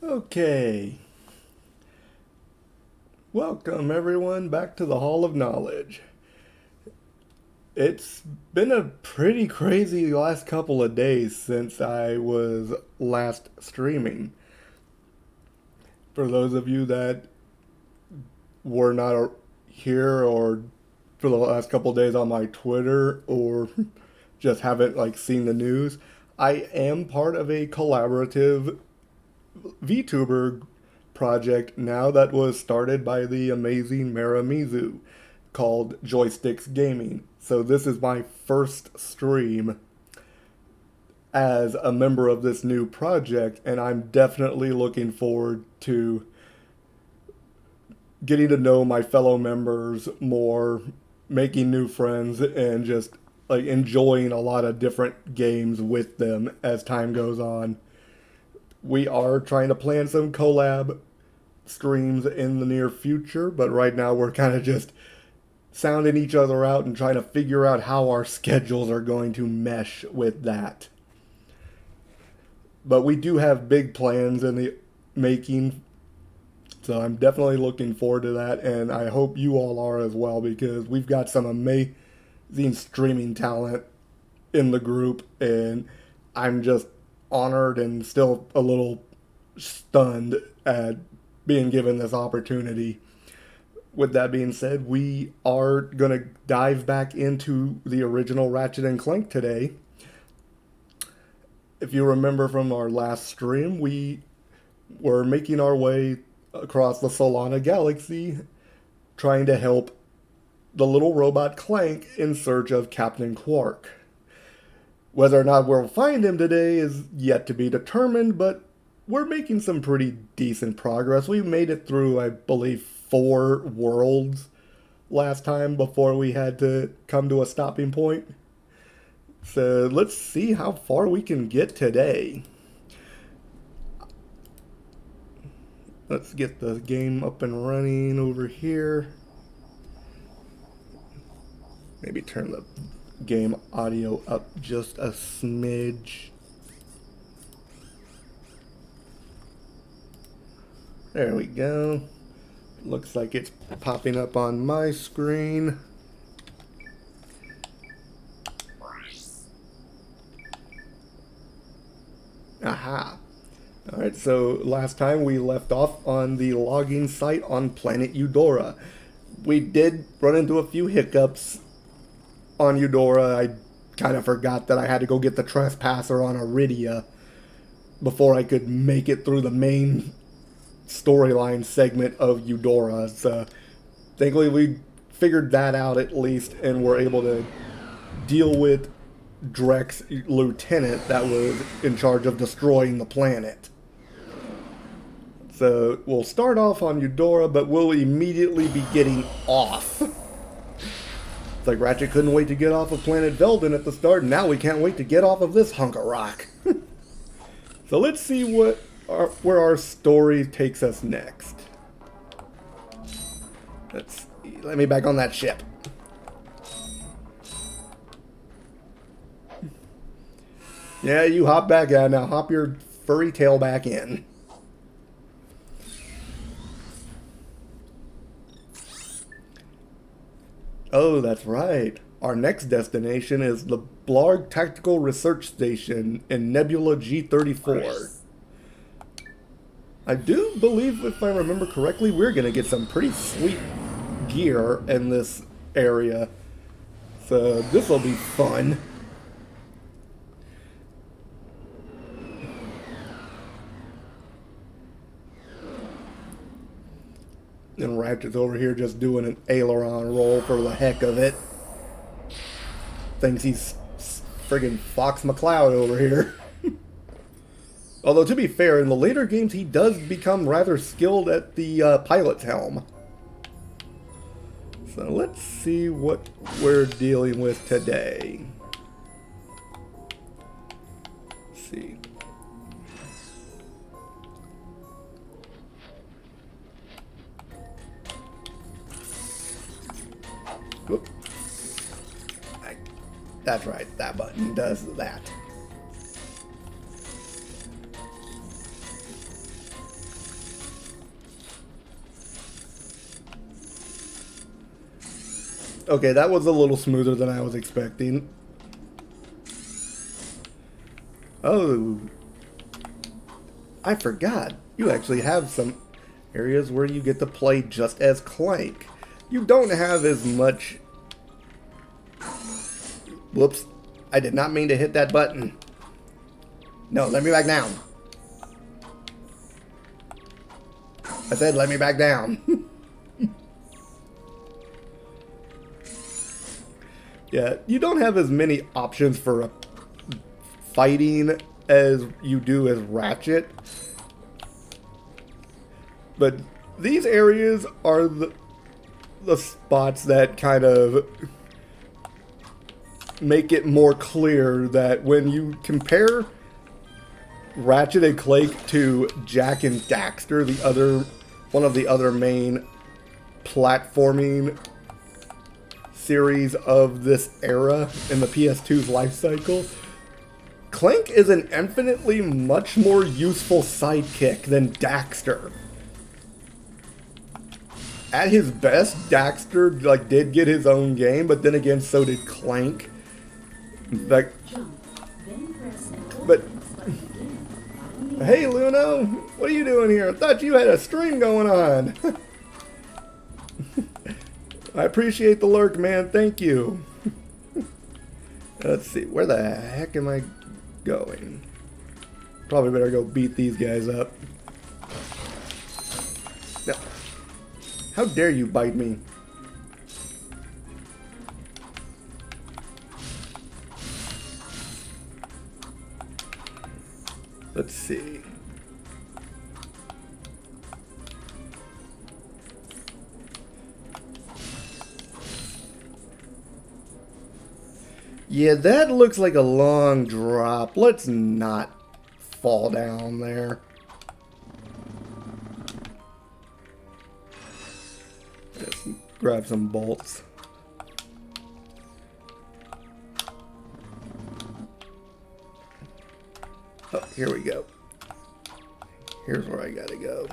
Okay, welcome everyone back to the Hall of Knowledge. It's been a pretty crazy last couple of days since I was last streaming. For those of you that were not here or for the last couple of days on my Twitter or just haven't seen the news, I am part of a collaborative VTuber project now that was started by the amazing Maramizu called Joysticks Gaming. So this is my first stream as a member of this new project, and I'm definitely looking forward to getting to know my fellow members more, making new friends, and just enjoying a lot of different games with them as time goes on. We are trying to plan some collab streams in the near future, but right now we're kind of just sounding each other out and trying to figure out how our schedules are going to mesh with that. But we do have big plans in the making, so I'm definitely looking forward to that, and I hope you all are as well, because we've got some amazing streaming talent in the group, and I'm just honored and still a little stunned at being given this opportunity. With that being said, we are going to dive back into the original Ratchet and Clank today. If you remember from our last stream, we were making our way across the Solana galaxy trying to help the little robot Clank in search of Captain Quark. Whether or not we'll find him today is yet to be determined, but we're making some pretty decent progress. We made it through, I believe, 4 worlds last time before we had to come to a stopping point. So let's see how far we can get today. Let's get the game up and running over here. Maybe turn the game audio up just a smidge. There we go. Looks like it's popping up on my screen. Aha. Alright, so last time we left off on the logging site on planet Eudora. We did run into a few hiccups on Eudora. I kind of forgot that I had to go get the trespasser on Iridia before I could make it through the main storyline segment of Eudora. So thankfully we figured that out at least, and were able to deal with Drek's lieutenant that was in charge of destroying the planet. So we'll start off on Eudora, but we'll immediately be getting off. It's like Ratchet couldn't wait to get off of planet Velden at the start, and now we can't wait to get off of this hunk of rock. So let's see where our story takes us next. Let's see. Let me back on that ship. Yeah, you hop back out. Now hop your furry tail back in. Oh, that's right. Our next destination is the Blarg Tactical Research Station in Nebula G34. I do believe, if I remember correctly, we're going to get some pretty sweet gear in this area. So this will be fun. And Ratchet's over here just doing an aileron roll for the heck of it. Thinks he's friggin' Fox McCloud over here. Although, to be fair, in the later games, he does become rather skilled at the pilot's helm. So let's see what we're dealing with today. Let's see. Whoop. That's right, that button does that. Okay, that was a little smoother than I was expecting. Oh, I forgot. You actually have some areas where you get to play just as Clank. You don't have as much... Whoops. I did not mean to hit that button. No, let me back down. I said let me back down. Yeah, you don't have as many options for fighting as you do as Ratchet. But these areas are the spots that kind of make it more clear that when you compare Ratchet and Clank to Jak and Daxter, one of the other main platforming series of this era in the PS2's life cycle, Clank is an infinitely much more useful sidekick than Daxter. At his best, Daxter did get his own game, but then again, so did Clank. But hey, Luno, what are you doing here? I thought you had a stream going on. I appreciate the lurk, man. Thank you. Let's see. Where the heck am I going? Probably better go beat these guys up. No. How dare you bite me? Let's see. Yeah, that looks like a long drop. Let's not fall down there. Let's grab some bolts. Oh, here we go. Here's where I gotta go.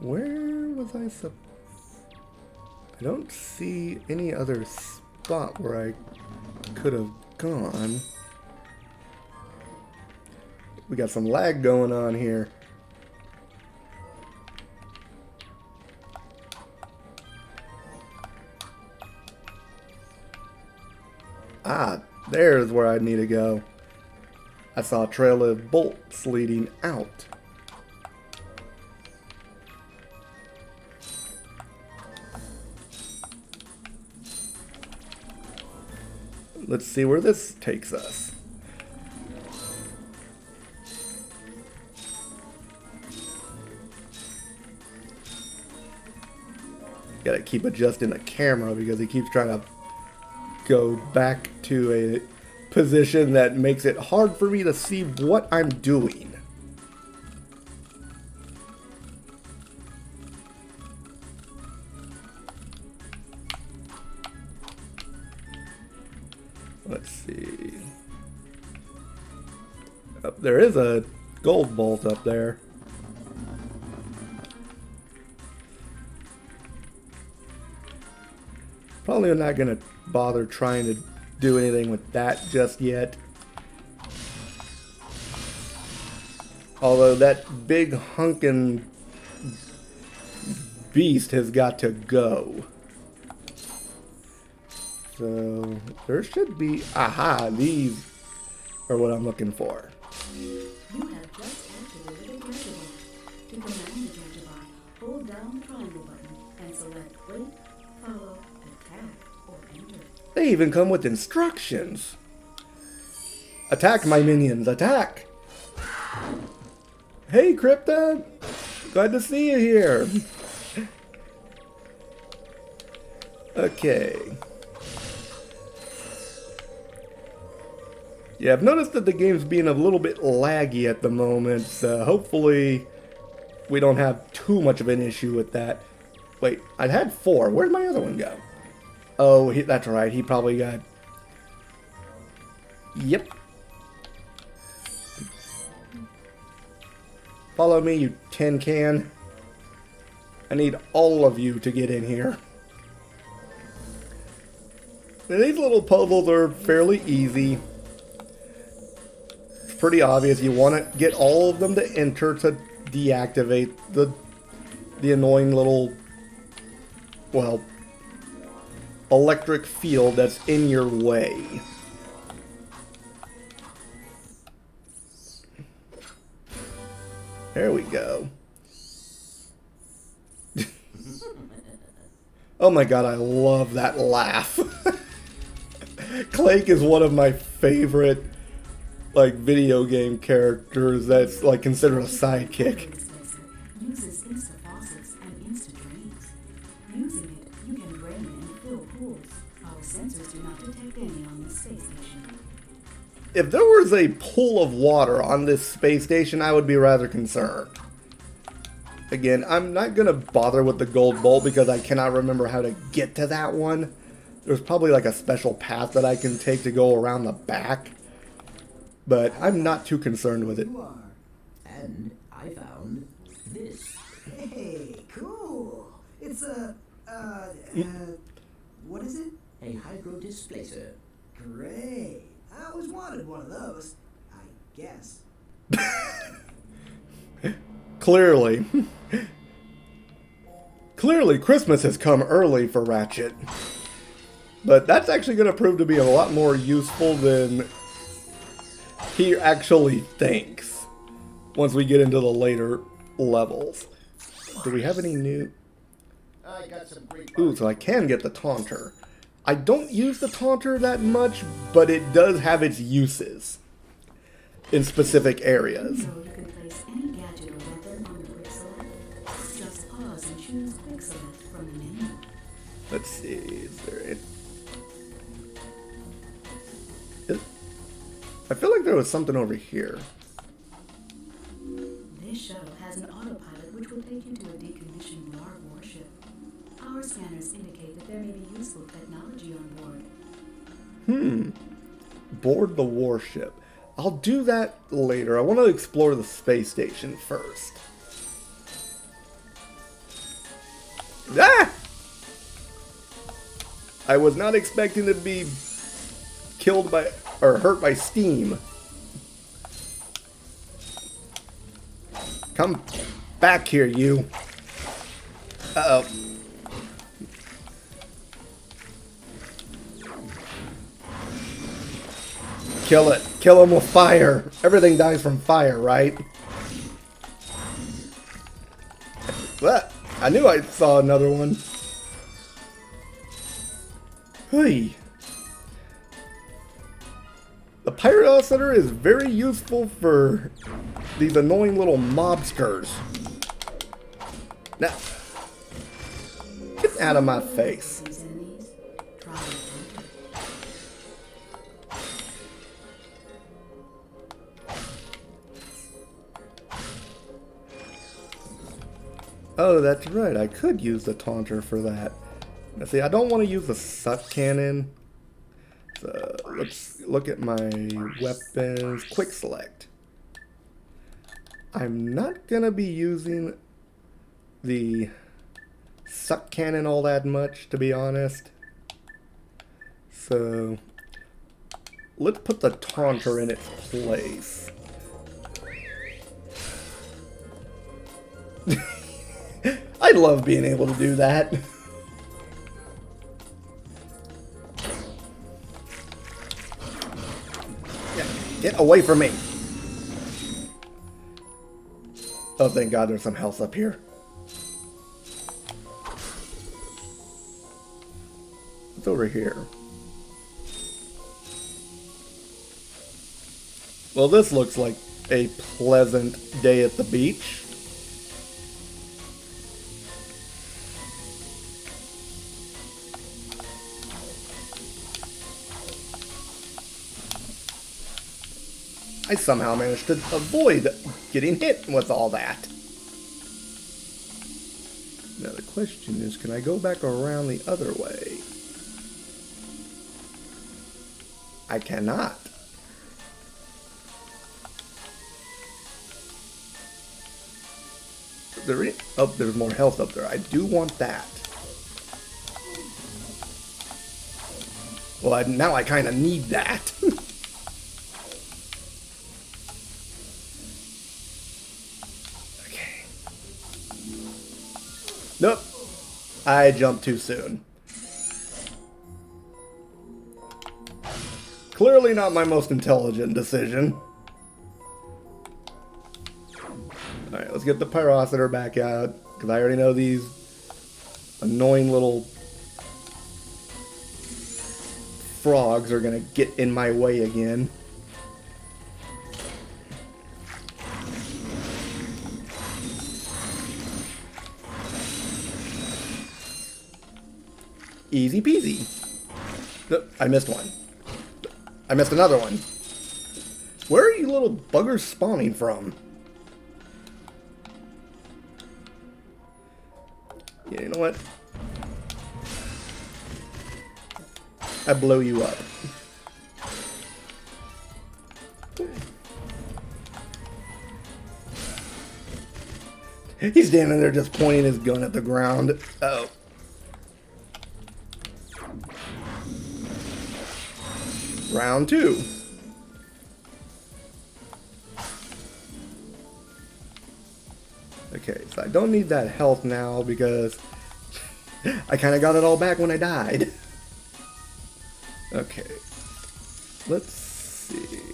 Where was I I don't see any other spot where I could have gone. We got some lag going on here. Ah, there's where I need to go. I saw a trail of bolts leading out. Let's see where this takes us. Gotta keep adjusting the camera because he keeps trying to go back to a position that makes it hard for me to see what I'm doing. Let's see. Oh, there is a gold bolt up there. Probably not going to bother trying to do anything with that just yet. Although that big hunkin' beast has got to go. So there should be, aha, these are what I'm looking for. You have just activated a gadget bar. To command the gadget bar, hold down the triangle button and select wait, follow, attack, or enter. They even come with instructions. Attack, my minions, attack! Hey, Crypta! Glad to see you here. Okay. Yeah, I've noticed that the game's being a little bit laggy at the moment, so hopefully we don't have too much of an issue with that. Wait, I had 4. Where'd my other one go? Oh, that's right. He probably got... Yep. Follow me, you tin can. I need all of you to get in here. Now, these little puzzles are fairly easy. It's pretty obvious. You want to get all of them to enter to deactivate the annoying little, well, electric field that's in your way. There we go. Oh my god, I love that laugh. Clank is one of my favorite, like, video game characters that's, like, considered a sidekick. Uses insta faucets and insta drains. Using it, you can drain and fill pools. Our sensors do not detect any on this space station. If there was a pool of water on this space station, I would be rather concerned. Again, I'm not going to bother with the gold bolt because I cannot remember how to get to that one. There's probably like a special path that I can take to go around the back. But I'm not too concerned with it. You are. And I found this. Hey, cool. It's a, what is it? A hydro displacer. Great. I always wanted one of those. I guess. Clearly. Clearly, Christmas has come early for Ratchet. But that's actually going to prove to be a lot more useful than he actually thinks once we get into the later levels. Do we have any new... I got some great Ooh, so I can get the Taunter. I don't use the Taunter that much, but it does have its uses in specific areas. So you can place any gadget or weapon on the quick select. Just pause and choose quick select from the menu. Let's see, is there it? I feel like there was something over here. This shuttle has an autopilot which will take you to a decommissioned Lark warship. Our scanners indicate that there may be useful technology on board. Board the warship. I'll do that later. I want to explore the space station first. Ah! I was not expecting to be killed by or hurt by steam. Come back here, you. Uh-oh. Kill it. Kill him with fire. Everything dies from fire, right? What? I knew I saw another one. Hey. The Pirate Center is very useful for these annoying little mobsters. Now, get out of my face. These enemies, try to Oh, that's right. I could use the Taunter for that. Now, see, I don't want to use the suck cannon. So let's look at my weapons. Quick select. I'm not going to be using the suck cannon all that much, to be honest. So let's put the Taunter in its place. I love being able to do that. Get away from me. Oh, thank God there's some health up here. What's over here? Well, this looks like a pleasant day at the beach. I somehow managed to avoid getting hit with all that. Now the question is, can I go back around the other way? I cannot. Oh, there's more health up there. I do want that. Well, now I kind of need that. Okay. Nope. I jumped too soon. Clearly not my most intelligent decision. Alright, let's get the Pyrocitor back out, because I already know these annoying little frogs are going to get in my way again. Easy peasy. Nope, I missed one. I missed another one. Where are you little buggers spawning from? Yeah, you know what? I blow you up. He's standing there just pointing his gun at the ground. Oh. Round 2. Okay, so I don't need that health now because I kind of got it all back when I died. Okay, let's see.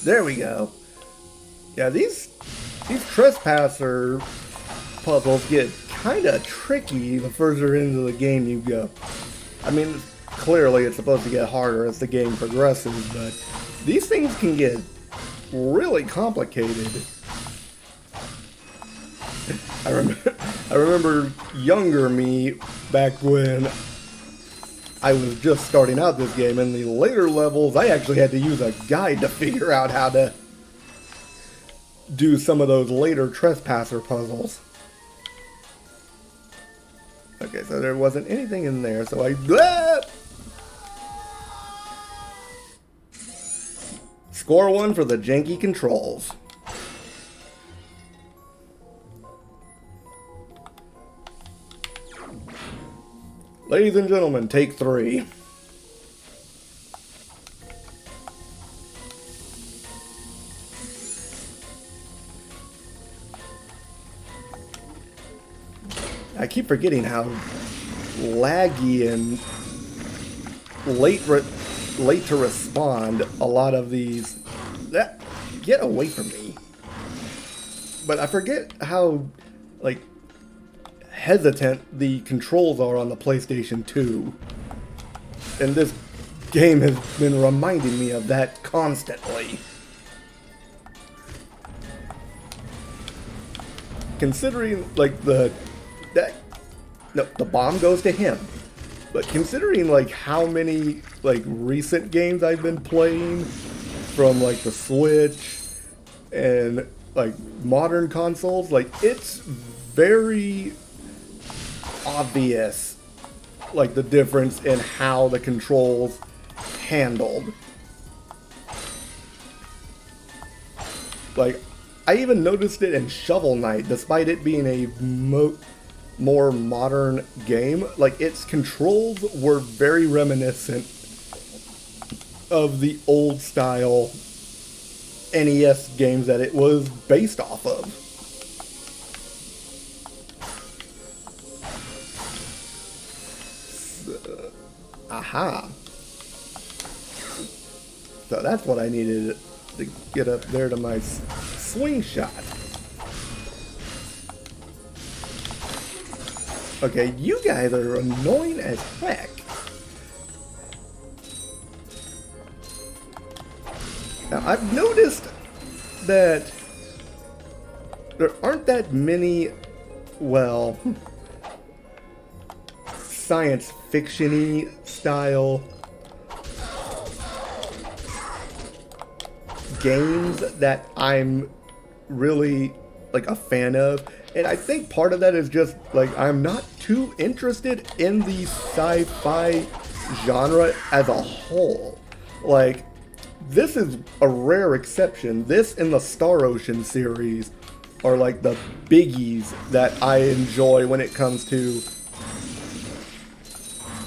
There we go. Yeah, these trespasser puzzles get kind of tricky the further into the game you go. I mean, clearly it's supposed to get harder as the game progresses, but these things can get really complicated. I remember younger me back when I was just starting out this game. In the later levels, I actually had to use a guide to figure out how to do some of those later trespasser puzzles. Okay, so there wasn't anything in there, so I... Score 1 for the janky controls. Ladies and gentlemen, take 3. I keep forgetting how laggy and late to respond a lot of these. Get away from me. But I forget how, like, hesitant the controls are on the PlayStation 2. And this game has been reminding me of that constantly. Considering, like, the bomb goes to him. But considering, like, how many, like, recent games I've been playing from, like, the Switch and, like, modern consoles, like, it's very obvious, like, the difference in how the controls handled. Like, I even noticed it in Shovel Knight, despite it being a more modern game. Like, its controls were very reminiscent of the old style NES games that it was based off of. Aha. So that's what I needed to get up there to my swing shot. Okay, you guys are annoying as heck. Now, I've noticed that there aren't that many, well, science fiction-y style games that I'm really like a fan of, and I think part of that is just like I'm not too interested in the sci-fi genre as a whole. Like, this is a rare exception. This and the Star Ocean series are like the biggies that I enjoy when it comes to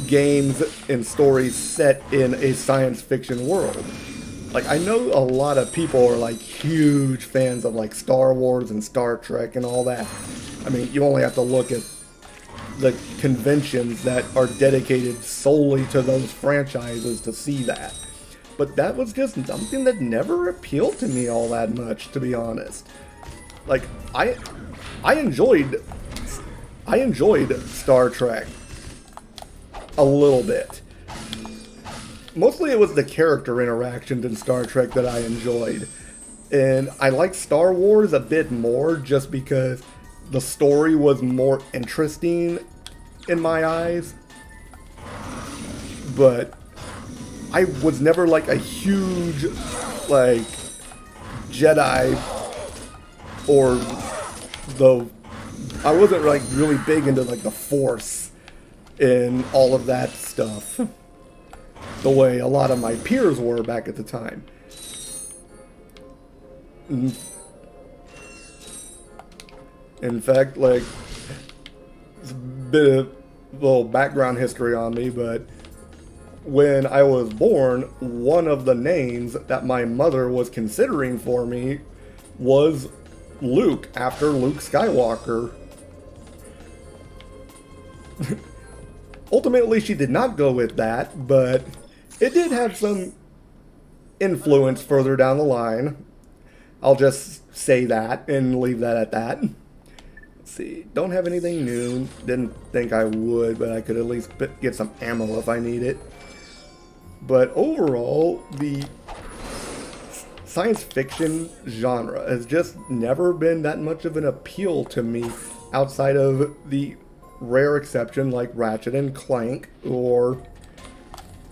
games and stories set in a science fiction world. Like, I know a lot of people are like huge fans of like Star Wars and Star Trek and all that. I mean, you only have to look at the conventions that are dedicated solely to those franchises to see that. But that was just something that never appealed to me all that much, to be honest. Like, I enjoyed Star Trek a little bit. Mostly it was the character interactions in Star Trek that I enjoyed. And I liked Star Wars a bit more just because the story was more interesting in my eyes. But I was never like a huge like Jedi or I wasn't like really big into like the Force and all of that stuff the way a lot of my peers were back at the time. In fact, like, it's a bit of little background history on me, but when I was born, one of the names that my mother was considering for me was Luke, after Luke Skywalker. Ultimately, she did not go with that, but it did have some influence further down the line. I'll just say that and leave that at that. Let's see, don't have anything new. Didn't think I would, but I could at least get some ammo if I need it. But overall, the science fiction genre has just never been that much of an appeal to me outside of the rare exception like Ratchet and Clank or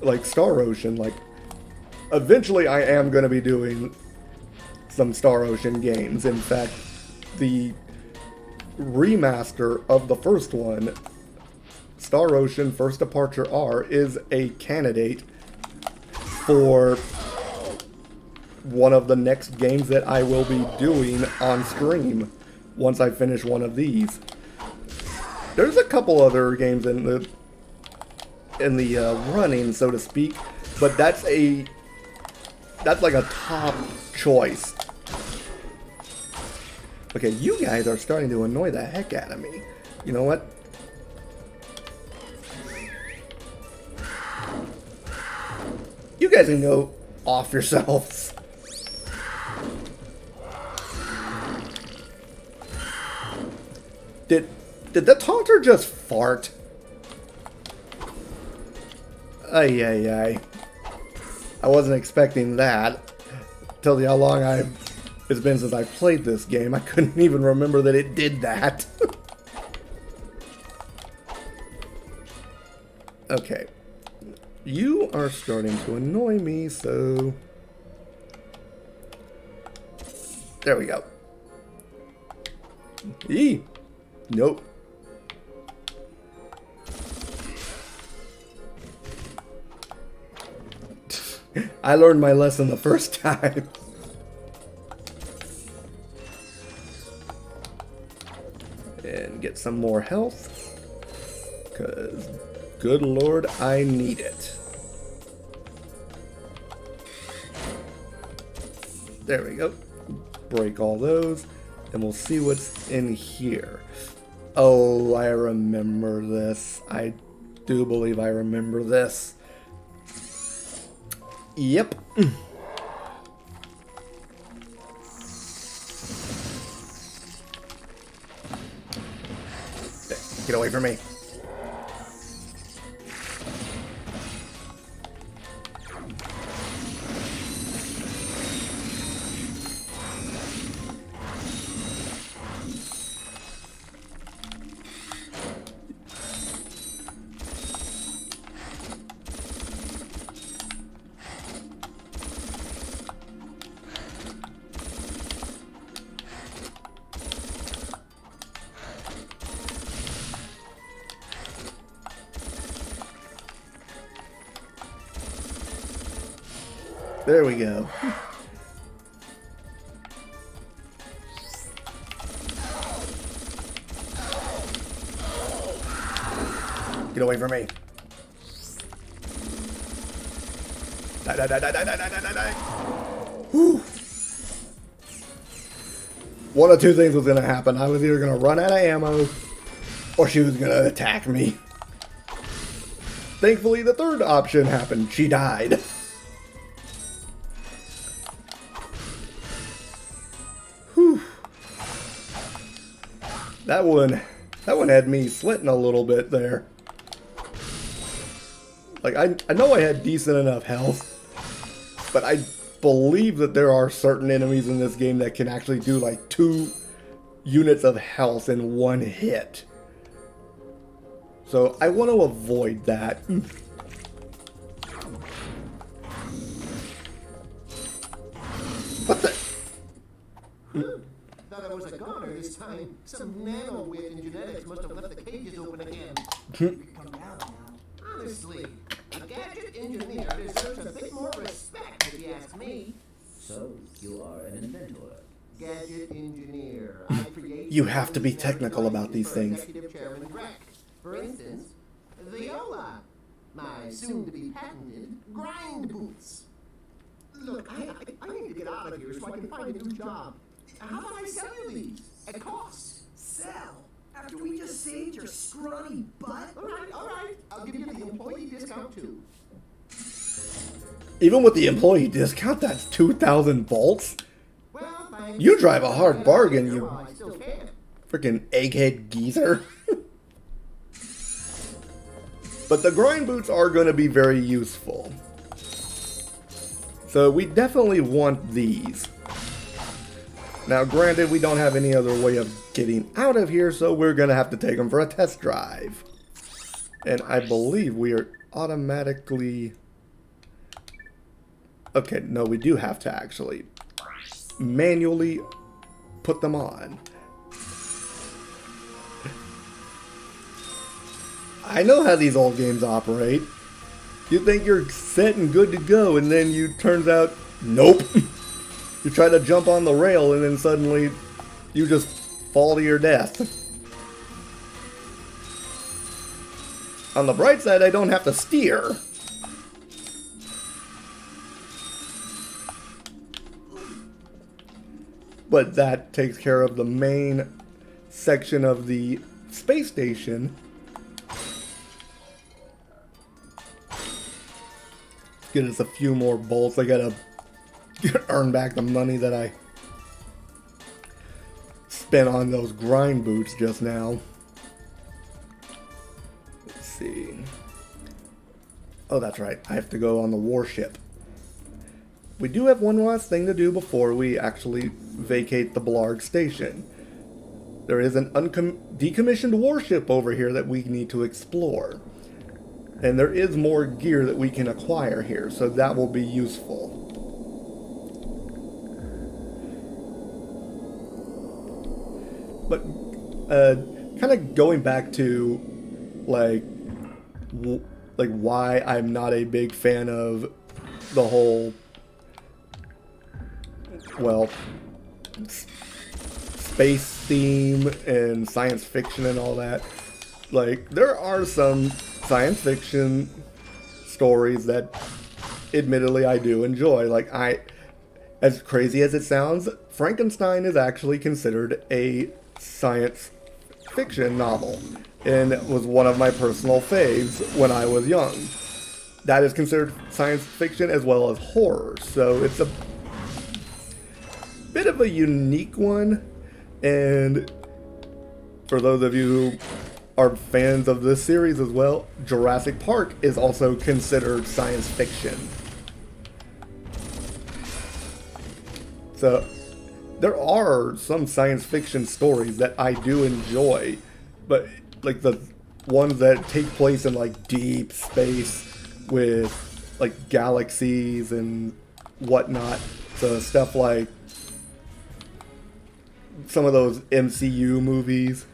like Star Ocean. Like, eventually I am going to be doing some Star Ocean games. In fact, the remaster of the first one, Star Ocean First Departure R, is a candidate for one of the next games that I will be doing on stream once I finish one of these. There's a couple other games in the running, so to speak, but that's like a top choice. Okay, you guys are starting to annoy the heck out of me. You know what? You guys can go off yourselves. Did the taunter just fart? Ay, ay, ay. I wasn't expecting that. Tell you how long it's been since I played this game. I couldn't even remember that it did that. Okay. You are starting to annoy me, so... There we go. Eee! Nope. I learned my lesson the first time. And get some more health. Because, good lord, I need it. There we go. Break all those. And we'll see what's in here. Oh, I remember this. I do believe I remember this. Yep. Get away from me. There we go. Get away from me. Die, die, die, die, die, die, die, die, die. Whew. One of two things was going to happen. I was either going to run out of ammo, or she was going to attack me. Thankfully, the third option happened. She died. Whew. That one had me sweating a little bit there. Like, I know I had decent enough health, but I believe that there are certain enemies in this game that can actually do like 2 units of health in one hit. So I want to avoid that. What the? Thought I was a goner this time. Some nano wit in genetics must have left the cages open again. Come down now. Honestly, a gadget engineer deserves a bit more respect if you ask me. So, you are an inventor. Gadget engineer. I create You have to be technical about these things. Executive Chairman Drek. For instance, Viola, my soon-to-be patented grind boots. Look, I need to get out of here so I can find a new job. How about I sell you these at cost? Sell? After we just saved your scrawny butt? All right. I'll give you the employee discount too. Even with the employee discount, that's 2,000 volts? Well, thanks. You drive a hard bargain, you I still can. freaking egghead geezer. But the grind boots are going to be very useful. So we definitely want these. Now granted, we don't have any other way of getting out of here, so we're going to have to take them for a test drive. And I believe we are automatically... Okay, no, we do have to actually manually put them on. I know how these old games operate. You think you're set and good to go, and then you turns out, nope. You try to jump on the rail, and then suddenly you just fall to your death. On the bright side, I don't have to steer. But that takes care of the main section of the space station. Get us a few more bolts. I gotta earn back the money that I spent on those grind boots just now. Let's see. Oh, that's right. I have to go on the warship. We do have one last thing to do before we actually vacate the Blarg station. There is an decommissioned warship over here that we need to explore. And there is more gear that we can acquire here, so that will be useful. But kind of going back to like why I'm not a big fan of the whole, well, space theme and science fiction and all that. Like, there are some science fiction stories that admittedly I do enjoy. Like, as crazy as it sounds, Frankenstein is actually considered a science fiction novel, and it was one of my personal faves when I was young. that is considered science fiction as well as horror. So it's a bit of a unique one. And for those of you who are fans of this series as well, Jurassic Park is also considered science fiction. So there are some science fiction stories that I do enjoy, but like the ones that take place in like deep space with like galaxies and whatnot. So stuff like some of those MCU movies,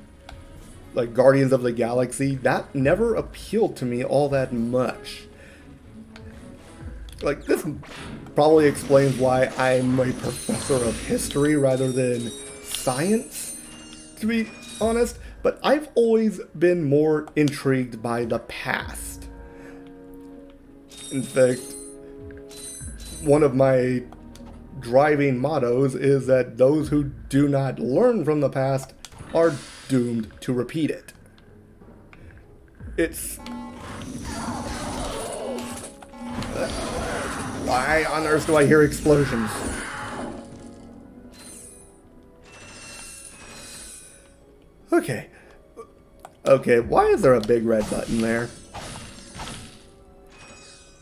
like Guardians of the Galaxy, that never appealed to me all that much. Like, this probably explains why I'm a professor of history rather than science, to be honest, but I've always been more intrigued by the past. In fact, one of my driving mottos is that those who do not learn from the past are doomed to repeat it. It's... why on earth do I hear explosions? Okay. Okay, why is there a big red button there?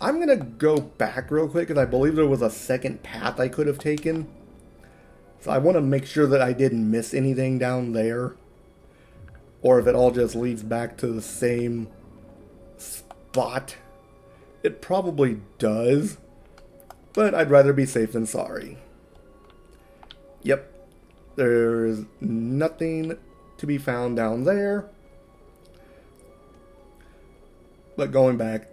I'm gonna go back real quick because I believe there was a second path I could have taken. So I want to make sure that I didn't miss anything down there. Or if it all just leads back to the same spot. It probably does. But I'd rather be safe than sorry. Yep. There's nothing to be found down there. But going back,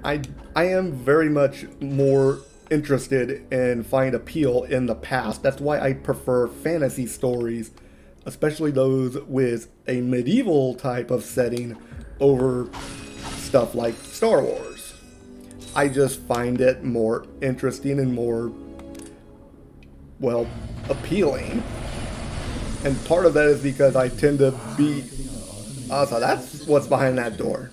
I am very much more interested in finding appeal in the past. That's why I prefer fantasy stories, especially those with a medieval type of setting over stuff like Star Wars. I just find it more interesting and more, well, appealing. And part of that is because I tend to be... oh, so that's what's behind that door.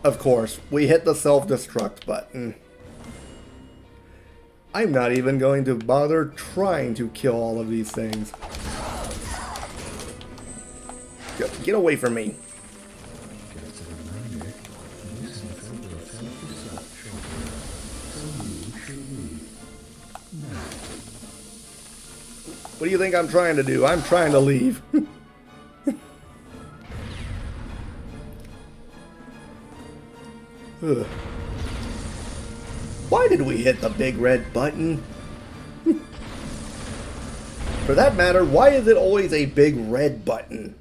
Of course, we hit the self-destruct button. I'm not even going to bother trying to kill all of these things. Get away from me. What do you think I'm trying to do? I'm trying to leave. Ugh. Why did we hit the big red button? For that matter, why is it always a big red button?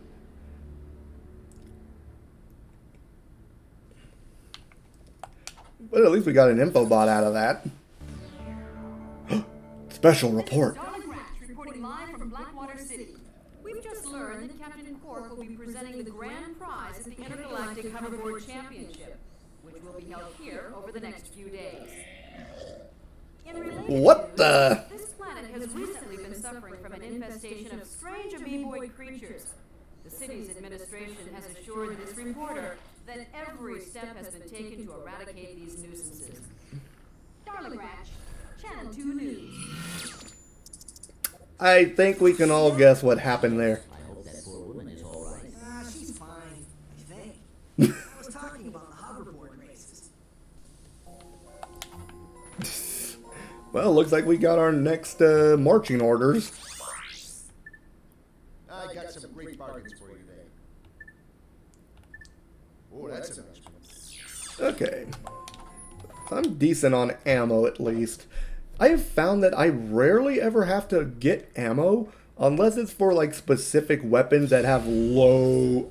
But at least we got an info bot out of that. Special report. Ratchet reporting live from Blackwater City. We've just learned that Captain Quark will be presenting the grand prize at the Intergalactic Hoverboard Championship, which will be held here over the next few days. What the? This planet has recently been suffering from an infestation of strange amoeboid creatures. The city's administration has assured this reporter that every step has been taken to eradicate these nuisances. Darling Ratch, Channel 2 News. I think we can all guess what happened there. I hope that poor woman is all right. She's fine, I think. I was talking about the hoverboard races. Well, looks like we got our next marching orders. I got some great bargains for you today. Oh, that's a nice one. Okay. I'm decent on ammo, at least. I have found that I rarely ever have to get ammo unless it's for like specific weapons that have low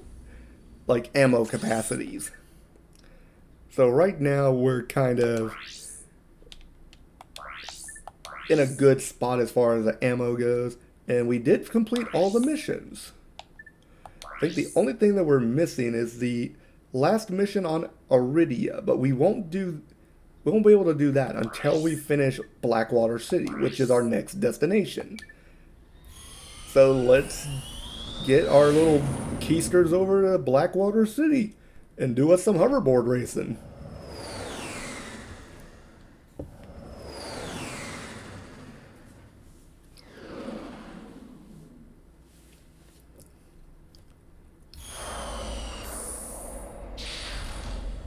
like ammo capacities. So right now we're kind of in a good spot as far as the ammo goes, and we did complete all the missions. I think the only thing that we're missing is the last mission on Iridia, but we won't be able to do that until we finish Blackwater City, which is our next destination. So let's get our little keisters over to Blackwater City and do us some hoverboard racing.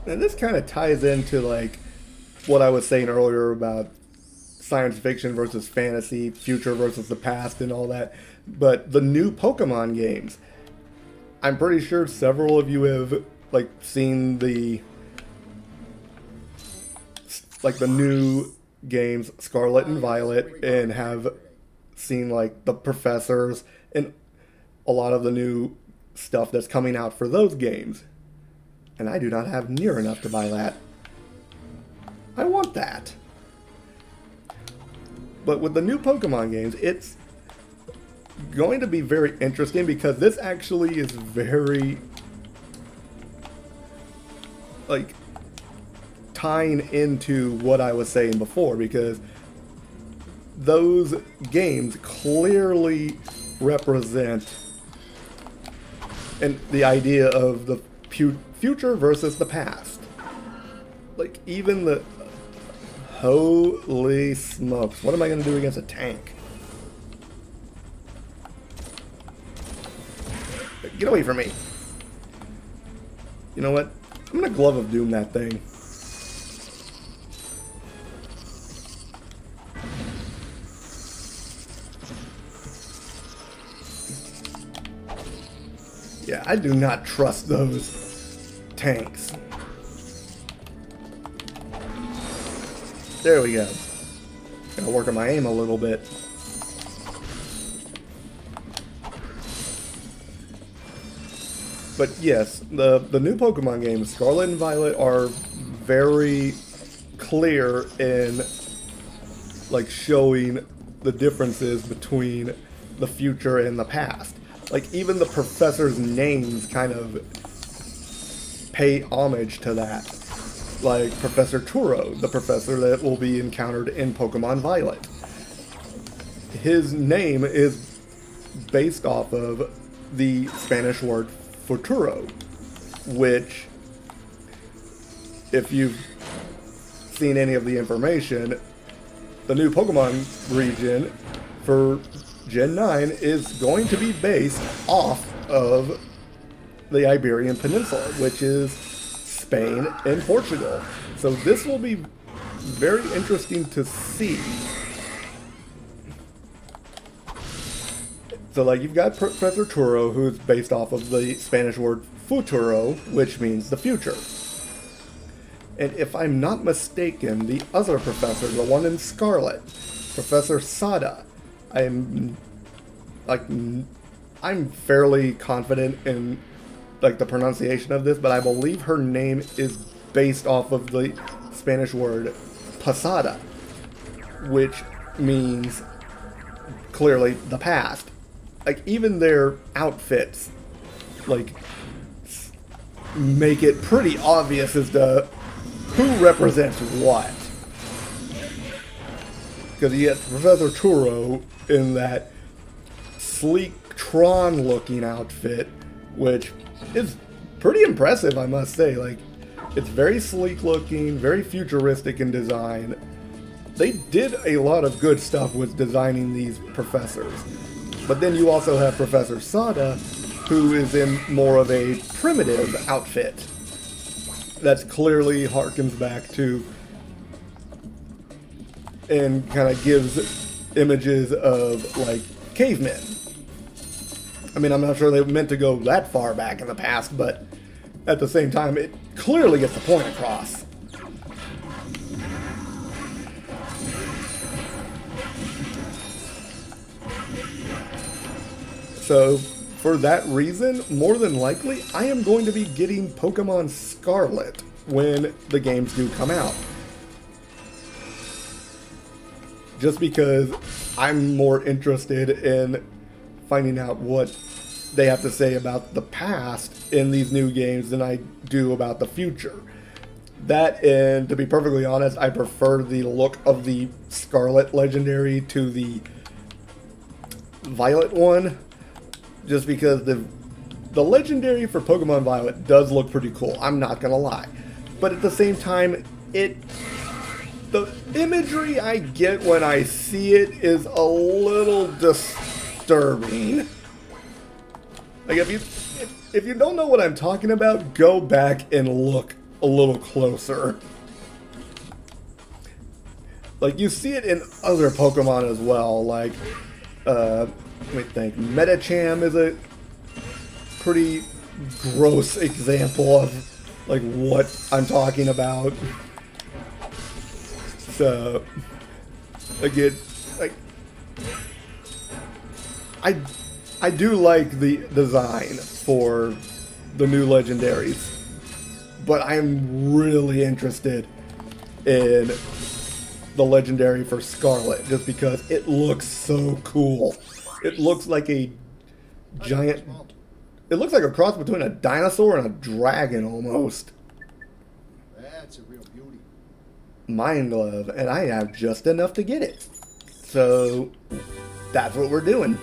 And this kind of ties into like what I was saying earlier about science fiction versus fantasy, future versus the past and all that. But the new Pokemon games, I'm pretty sure several of you have like seen the new games Scarlet and Violet, and have seen like the professors and a lot of the new stuff that's coming out for those games. And I do not have near enough to buy that. I want that. But with the new Pokemon games, it's going to be very interesting because this actually is very like tying into what I was saying before, because those games clearly represent and the idea of the future versus the past. Like even the holy smokes, what am I going to do against a tank? Get away from me. You know what? I'm going to Glove of Doom that thing. Yeah, I do not trust those tanks. There we go. Gotta work on my aim a little bit. But yes, the new Pokemon games, Scarlet and Violet, are very clear in like showing the differences between the future and the past. Like even the professors' names kind of pay homage to that. Like Professor Turo, the professor that will be encountered in Pokemon Violet. His name is based off of the Spanish word futuro, which, if you've seen any of the information, the new Pokemon region for Gen 9 is going to be based off of the Iberian Peninsula, which is Spain and Portugal. So this will be very interesting to see. So like you've got Professor Turo, who's based off of the Spanish word futuro, which means the future. And if I'm not mistaken, the other professor, the one in Scarlet, Professor Sada, I'm fairly confident in like the pronunciation of this, but I believe her name is based off of the Spanish word pasada, which means clearly the past. Like even their outfits like make it pretty obvious as to who represents what. Because you get Professor Turo in that sleek Tron looking outfit, which is pretty impressive, I must say. Like, it's very sleek looking, very futuristic in design. They did a lot of good stuff with designing these professors. But then you also have Professor Sada, who is in more of a primitive outfit. That's clearly harkens back to and kind of gives images of, like, cavemen. I mean, I'm not sure they meant to go that far back in the past, but at the same time, it clearly gets the point across. So, for that reason, more than likely, I am going to be getting Pokemon Scarlet when the games do come out. Just because I'm more interested in finding out what they have to say about the past in these new games than I do about the future. That, and to be perfectly honest, I prefer the look of the Scarlet Legendary to the Violet one, just because the legendary for Pokemon Violet does look pretty cool. I'm not gonna lie, but at the same time, the imagery I get when I see it is a little disturbing. Like if you don't know what I'm talking about, go back and look a little closer. Like, you see it in other Pokemon as well, like, let me think, Medicham is a pretty gross example of, like, what I'm talking about. So, again, like, I do like the design for the new legendaries, but I'm really interested in the legendary for Scarlet, just because it looks so cool. It looks like a giant... It looks like a cross between a dinosaur and a dragon, almost. That's a real beauty. Mind Glove, and I have just enough to get it. So, that's what we're doing.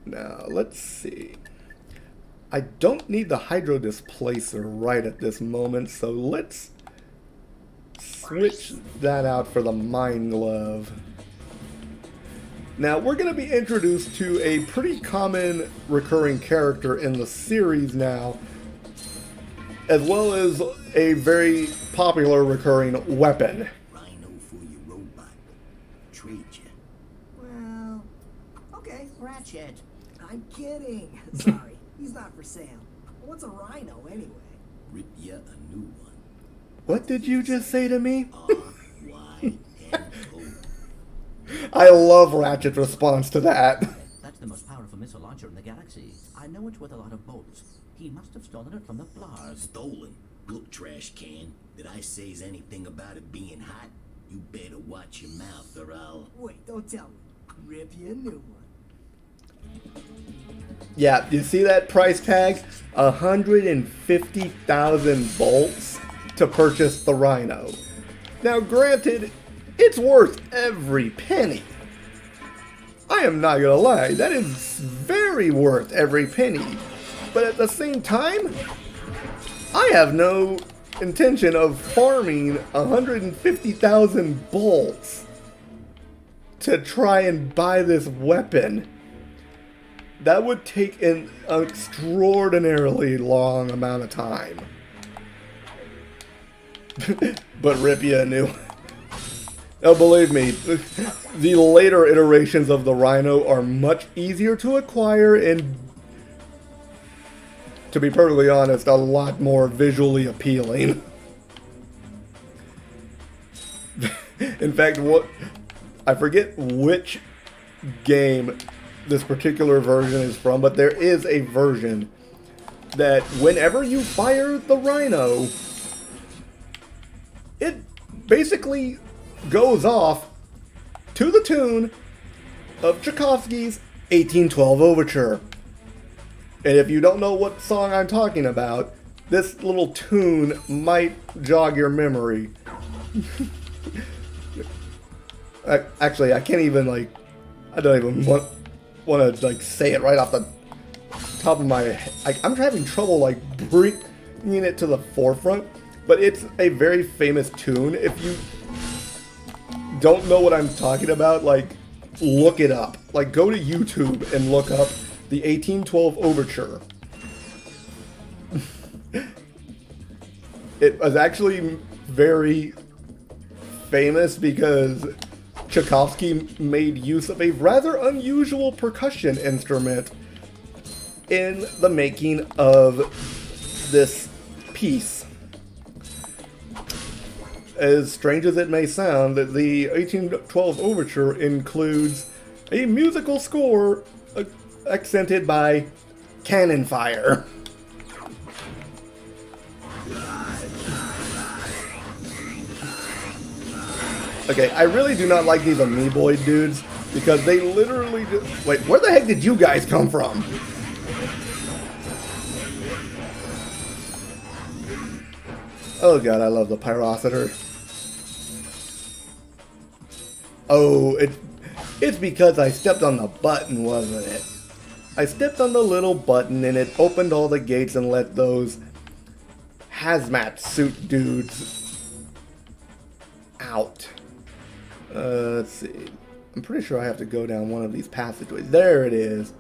Now, let's see. I don't need the Hydro Displacer right at this moment, so let's switch that out for the Mind Glove. Now, we're going to be introduced to a pretty common recurring character in the series now, as well as a very popular recurring weapon. Rhino for your robot. Trade you. Well, okay. Ratchet. I'm kidding. Sorry, he's not for sale. What's a rhino anyway? Rip ya a new one. What did you just say to me? R-Y-N-O. I love Ratchet's response to that. That's the most powerful missile launcher in the galaxy. I know it's worth a lot of bolts. He must have stolen it from the Blars. Stolen. Look, trash can. Did I say anything about it being hot? You better watch your mouth or I'll... Wait, don't tell me. Rip you a new one. Yeah, you see that price tag? 150,000 bolts to purchase the Rhino. Now, granted, it's worth every penny. I am not gonna lie, that is very worth every penny. But at the same time, I have no intention of farming 150,000 bolts to try and buy this weapon. That would take an extraordinarily long amount of time. But rip you a new. Oh, believe me, the later iterations of the Rhino are much easier to acquire and, to be perfectly honest, a lot more visually appealing. In fact, I forget which game this particular version is from, but there is a version that whenever you fire the Rhino, it basically goes off to the tune of Tchaikovsky's 1812 Overture. And if you don't know what song I'm talking about, this little tune might jog your memory. Actually, I can't even, like, I don't even want to, like, say it right off the top of my head. I'm having trouble, like, bringing it to the forefront, but it's a very famous tune. If you don't know what I'm talking about, like, look it up. Like, go to YouTube and look up the 1812 Overture. It was actually very famous because Tchaikovsky made use of a rather unusual percussion instrument in the making of this piece. As strange as it may sound, the 1812 Overture includes a musical score accented by cannon fire. Okay, I really do not like these Amiiboid dudes because they literally just... Wait, where the heck did you guys come from? Oh god, I love the Pyrocitor. Oh, it's because I stepped on the button, wasn't it? I stepped on the little button and it opened all the gates and let those hazmat suit dudes out. Let's see. I'm pretty sure I have to go down one of these passageways. There it is.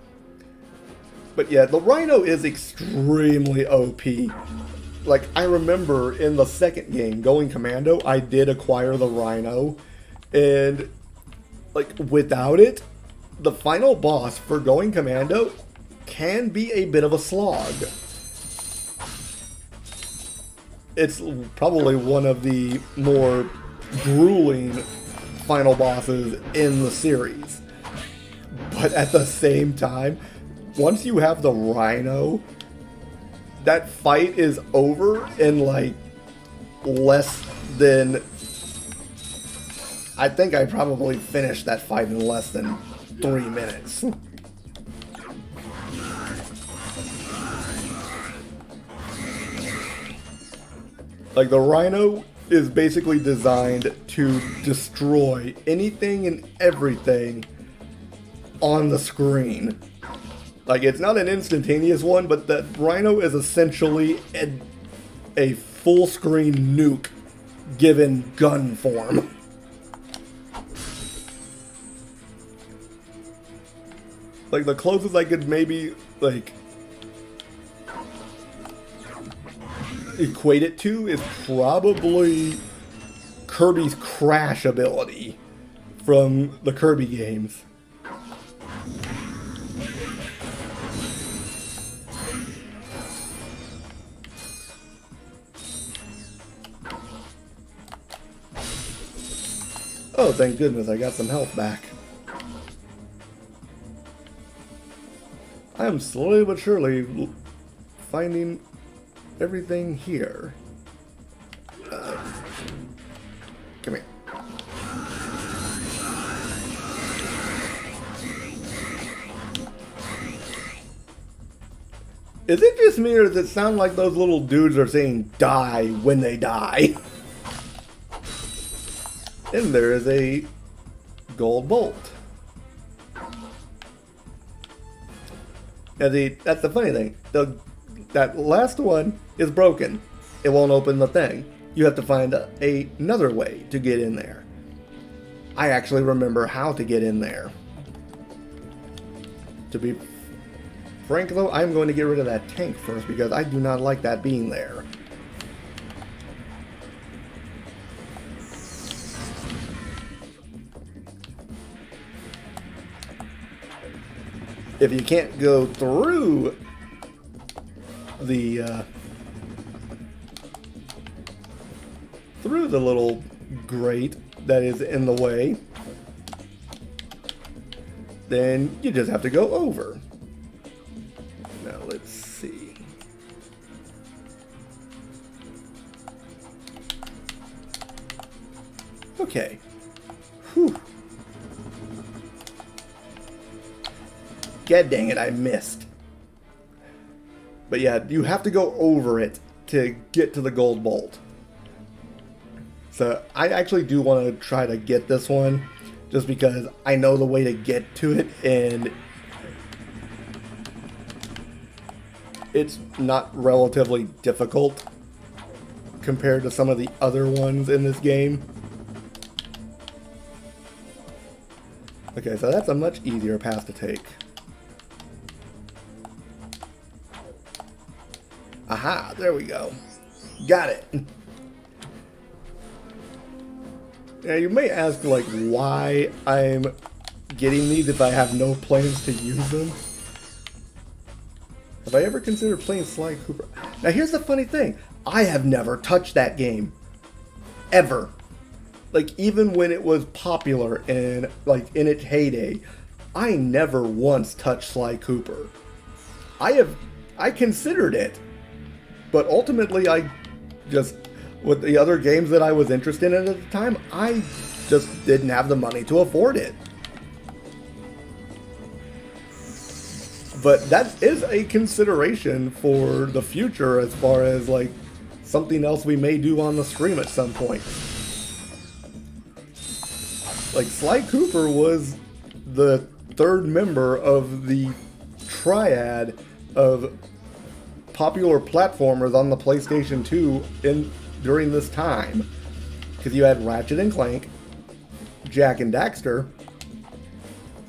But yeah, the Rhino is extremely OP. Like, I remember in the second game, Going Commando, I did acquire the Rhino. And, like, without it, the final boss for Going Commando can be a bit of a slog. It's probably one of the more grueling final bosses in the series. But at the same time, once you have the Rhino, that fight is over in like less than... I think I probably finished that fight in less than 3 minutes. Like, the Rhino is basically designed to destroy anything and everything on the screen. Like, it's not an instantaneous one, but the Rhino is essentially a full-screen nuke given gun form. Like, the closest I could maybe, like, equate it to is probably Kirby's Crash ability from the Kirby games. Oh, thank goodness, I got some health back. I am slowly but surely finding everything here. Come here. Is it just me, or does it sound like those little dudes are saying die when they die? And there is a gold bolt. Now that's the funny thing. That last one is broken. It won't open the thing. You have to find another way to get in there. I actually remember how to get in there. To be frank though, I'm going to get rid of that tank first because I do not like that being there. If you can't go through the little grate that is in the way, then you just have to go over. Now let's see. Okay. Whew. God dang it, I missed. But yeah, you have to go over it to get to the gold bolt. So I actually do want to try to get this one, just because I know the way to get to it, and it's not relatively difficult compared to some of the other ones in this game. Okay, so that's a much easier path to take. Aha, there we go. Got it. Now you may ask, like, why I'm getting these if I have no plans to use them. Have I ever considered playing Sly Cooper? Now here's the funny thing. I have never touched that game. Ever. Like, even when it was popular and, like, in its heyday, I never once touched Sly Cooper. I considered it. But ultimately, I just, with the other games that I was interested in at the time, I just didn't have the money to afford it. But that is a consideration for the future as far as, like, something else we may do on the stream at some point. Like, Sly Cooper was the third member of the triad of popular platformers on the PlayStation 2 during this time. Because you had Ratchet and Clank, Jak and Daxter,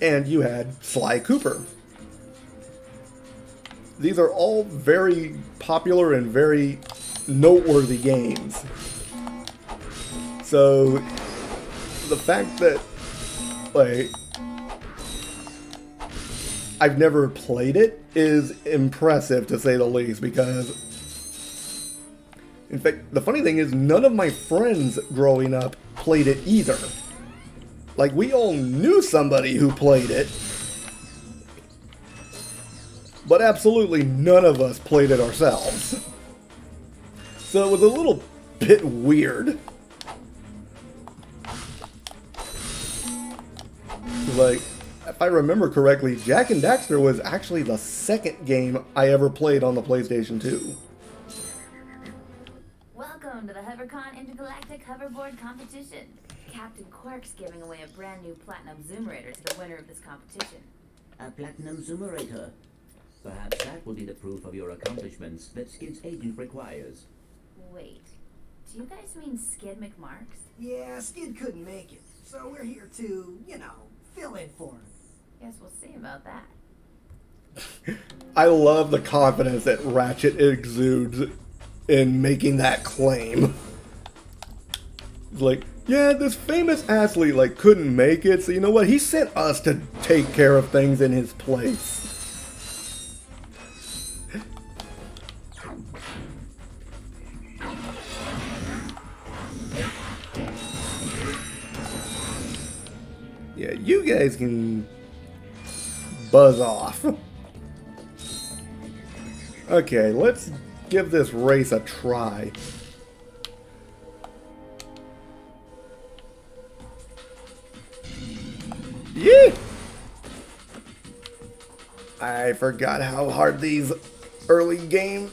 and you had Sly Cooper. These are all very popular and very noteworthy games. So, the fact that, like, I've never played it is impressive, to say the least, because, in fact, the funny thing is, none of my friends growing up played it either. Like, we all knew somebody who played it, but absolutely none of us played it ourselves. So it was a little bit weird. Like, if I remember correctly, Jak and Daxter was actually the second game I ever played on the PlayStation 2. Welcome to the HoverCon Intergalactic Hoverboard Competition. Captain Quark's giving away a brand new Platinum Zoomerator to the winner of this competition. A platinum zoomerator. Perhaps that will be the proof of your accomplishments that Skid's agent requires. Wait, do you guys mean Skid McMarks? Yeah, Skid couldn't make it, so we're here to, fill in for him. Guess we'll see about that. I love the confidence that Ratchet exudes in making that claim. It's like, yeah, this famous athlete couldn't make it, so you know what? He sent us to take care of things in his place. Yeah, you guys can buzz off. Okay, let's give this race a try. Yeah! I forgot how hard these early games.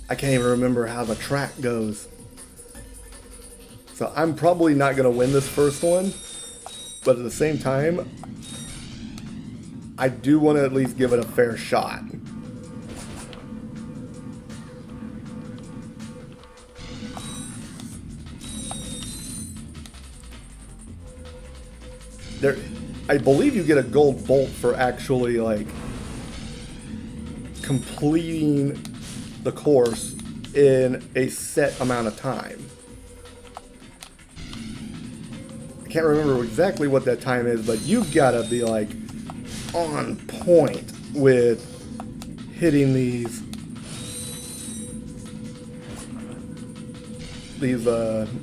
I can't even remember how the track goes. So I'm probably not going to win this first one, but at the same time, I do want to at least give it a fair shot. I believe you get a gold bolt for actually completing the course in a set amount of time. I can't remember exactly what that time is, but you've got to be on point with hitting these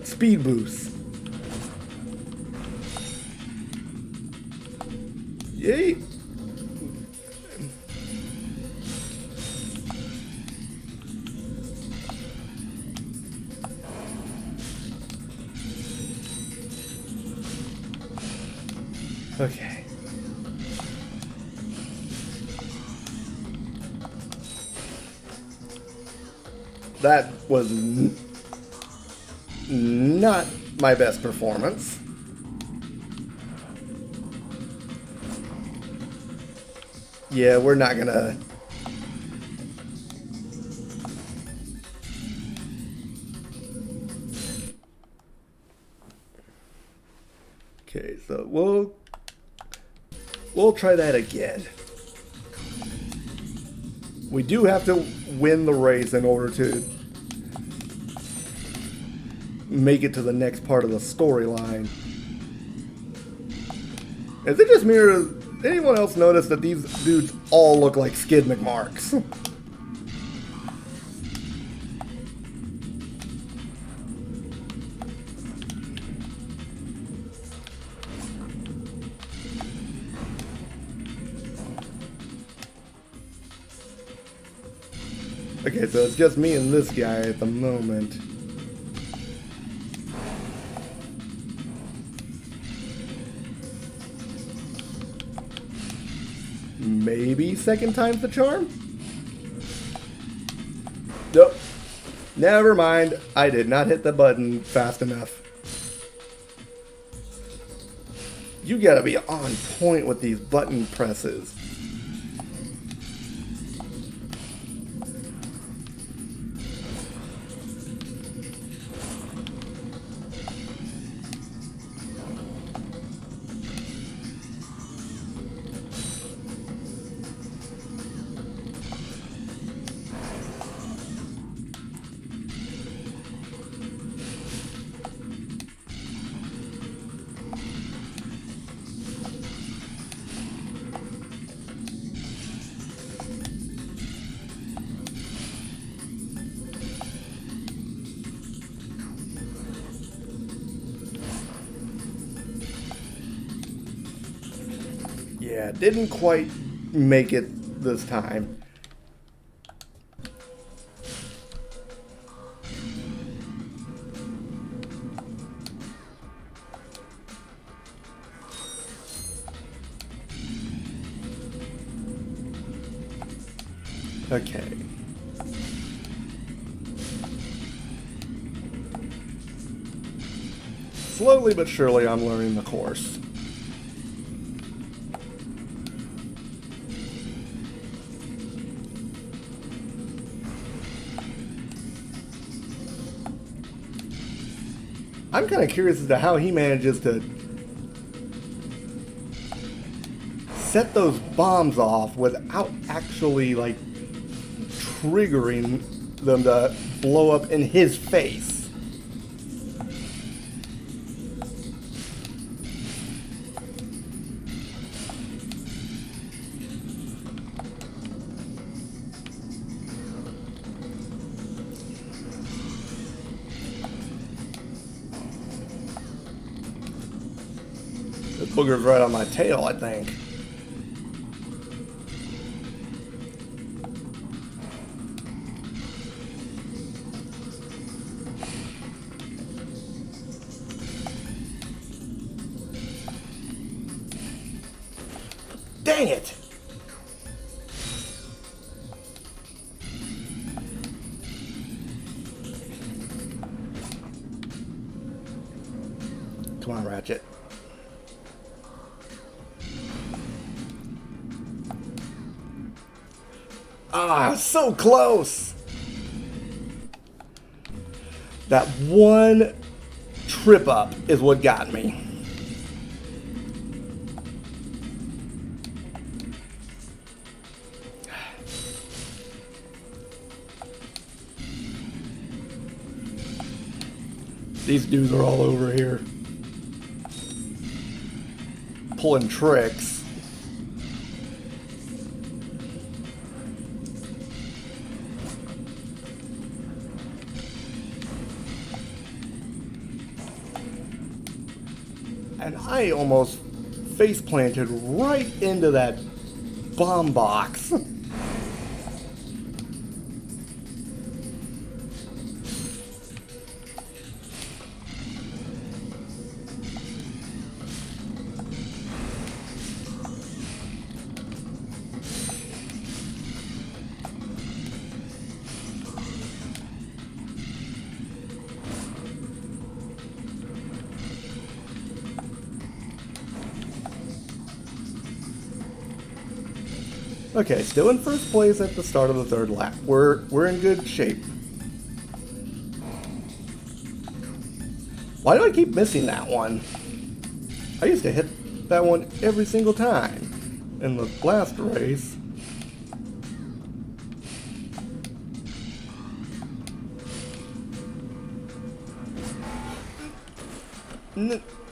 speed boosts. Yay! Okay. That was not my best performance. Yeah, we're not gonna... Okay, so we'll try that again. We do have to win the race in order to make it to the next part of the storyline. Is it just me, or does anyone else notice that these dudes all look like Skid McMarks? Okay, so it's just me and this guy at the moment. Maybe second time's the charm? Nope. Never mind. I did not hit the button fast enough. You gotta be on point with these button presses. Yeah, didn't quite make it this time. Okay. Slowly but surely I'm learning the course. I'm kind of curious as to how he manages to set those bombs off without actually, like, triggering them to blow up in his face. The booger's right on my tail, I think. Dang it! Come on, Ratchet. Ah, so close! That one trip up is what got me. These dudes are all over here pulling tricks. And I almost face planted right into that bomb box. Okay, still in first place at the start of the third lap. We're in good shape. Why do I keep missing that one? I used to hit that one every single time in the last race.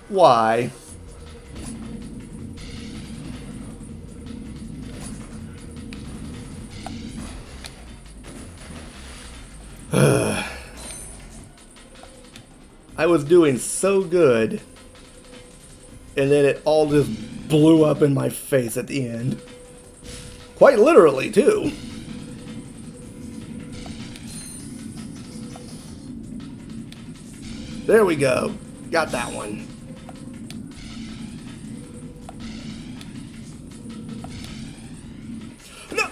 Why? I was doing so good, and then it all just blew up in my face at the end. Quite literally, too. There we go. Got that one. No!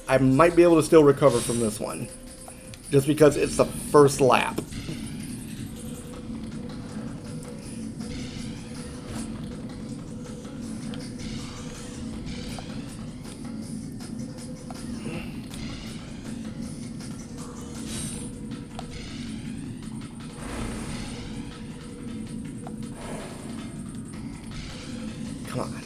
I might be able to still recover from this one. Just because it's the first lap. Come on.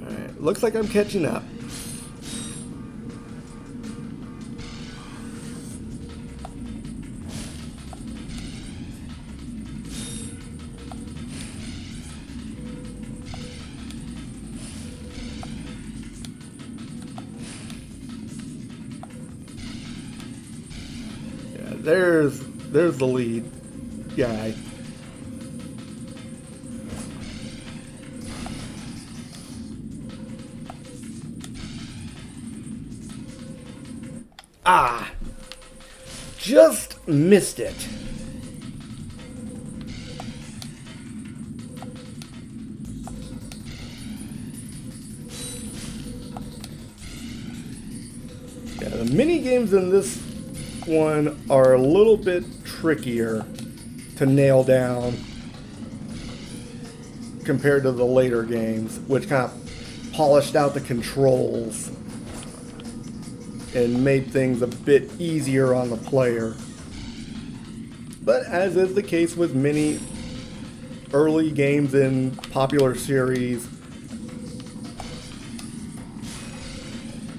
Alright, looks like I'm catching up. There's the lead guy. Ah! Just missed it. Yeah, the mini games in this one are a little bit trickier to nail down compared to the later games, which kind of polished out the controls and made things a bit easier on the player. But as is the case with many early games in popular series,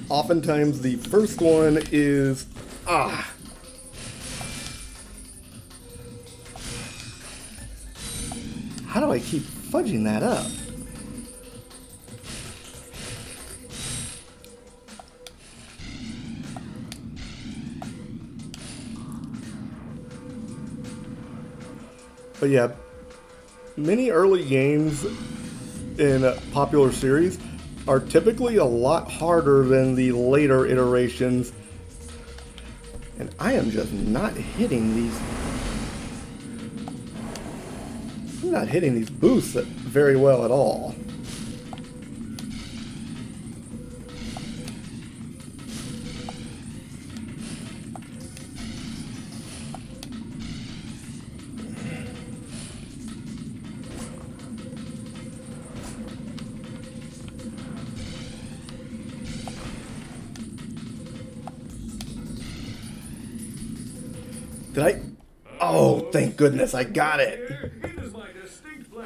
oftentimes the first one is how do I keep fudging that up? But yeah, many early games in a popular series are typically a lot harder than the later iterations. And I am just not hitting these. I'm not hitting these boosts very well at all. Did I? Oh, thank goodness I got it.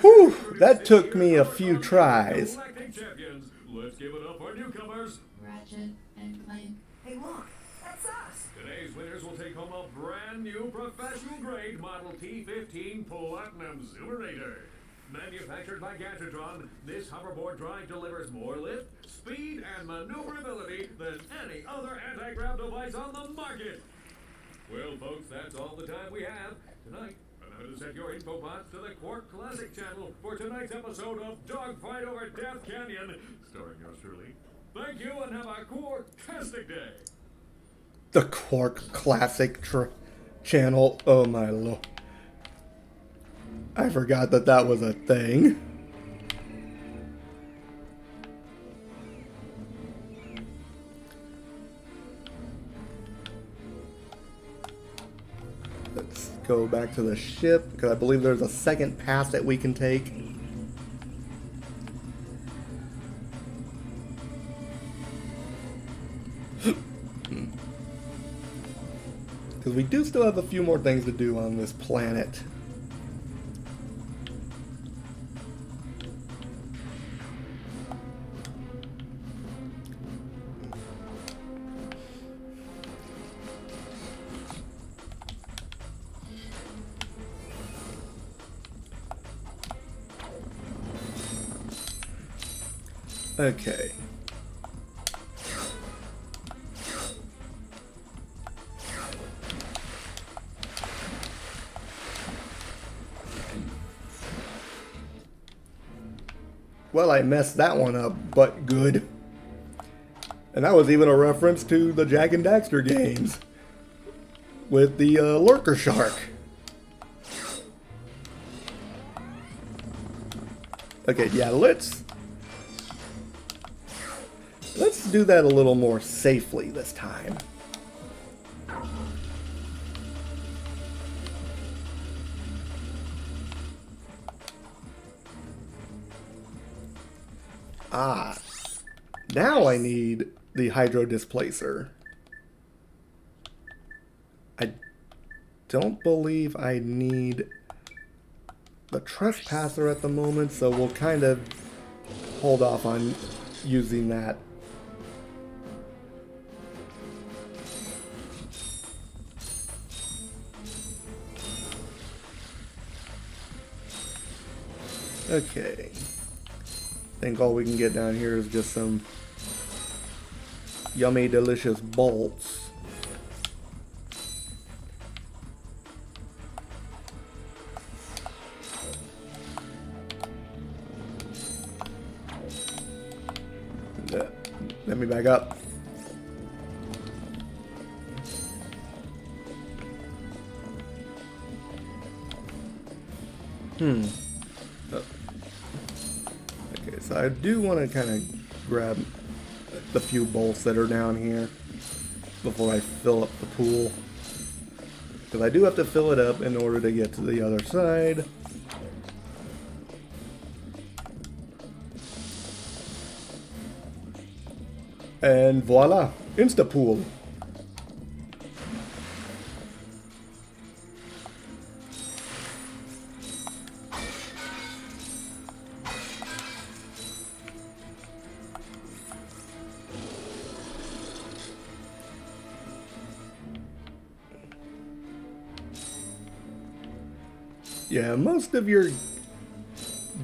Whew, that took me a few tries. Let's give it up for newcomers. Ratchet and Clank. Hey, look, that's us. Today's winners will take home a brand new professional grade Model T15 Platinum Zoomerator. Manufactured by Gadgetron, this hoverboard drive delivers more lift, speed, and maneuverability than any other anti-grav device on the market. Well, folks, that's all the time we have. Tonight, remember to set your infobots to the Quark Classic channel for tonight's episode of Dogfight Over Death Canyon, starring yours truly. Thank you and have a Quark-tastic day. The Quark Classic channel. Oh my lord. I forgot that that was a thing. Let's go back to the ship, because I believe there's a second pass that we can take. Because we do still have a few more things to do on this planet. Okay. Well, I messed that one up, but good. And that was even a reference to the Jak and Daxter games with the lurker shark. Okay, yeah, let's do that a little more safely this time. Ah, now I need the hydro displacer. I don't believe I need the trespasser at the moment, so we'll kind of hold off on using that. Okay. I think all we can get down here is just some yummy, delicious bolts. Let me back up. Okay, so I do want to kind of grab the few bolts that are down here before I fill up the pool. Because I do have to fill it up in order to get to the other side. And voila, insta-pool. Yeah, most of your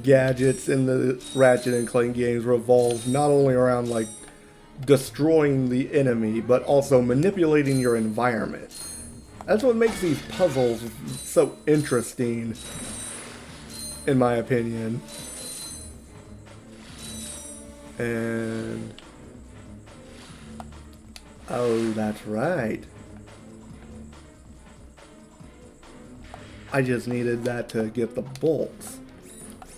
gadgets in the Ratchet and Clank games revolve not only around like destroying the enemy, but also manipulating your environment. That's what makes these puzzles so interesting, in my opinion. And oh, that's right. I just needed that to get the bolts.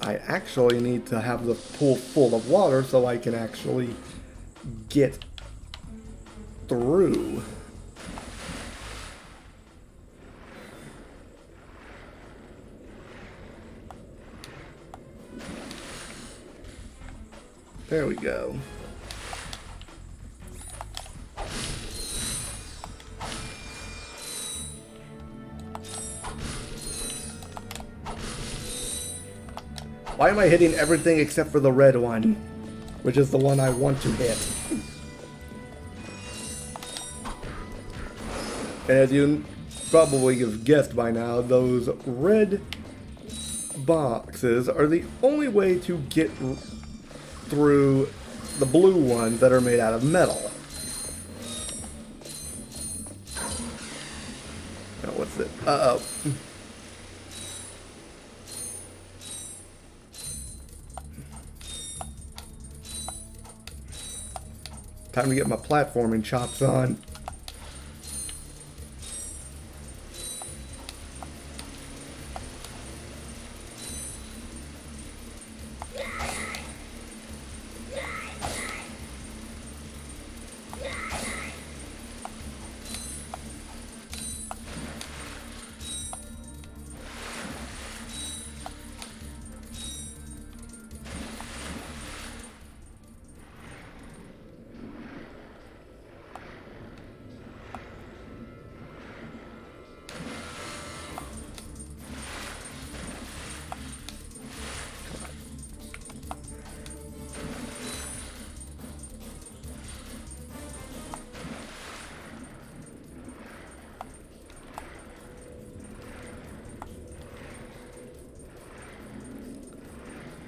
I actually need to have the pool full of water so I can actually get through. There we go. Why am I hitting everything except for the red one? Which is the one I want to hit. And as you probably have guessed by now, those red boxes are the only way to get through the blue ones that are made out of metal. Now what's it? Uh-oh. Time to get my platforming chops on.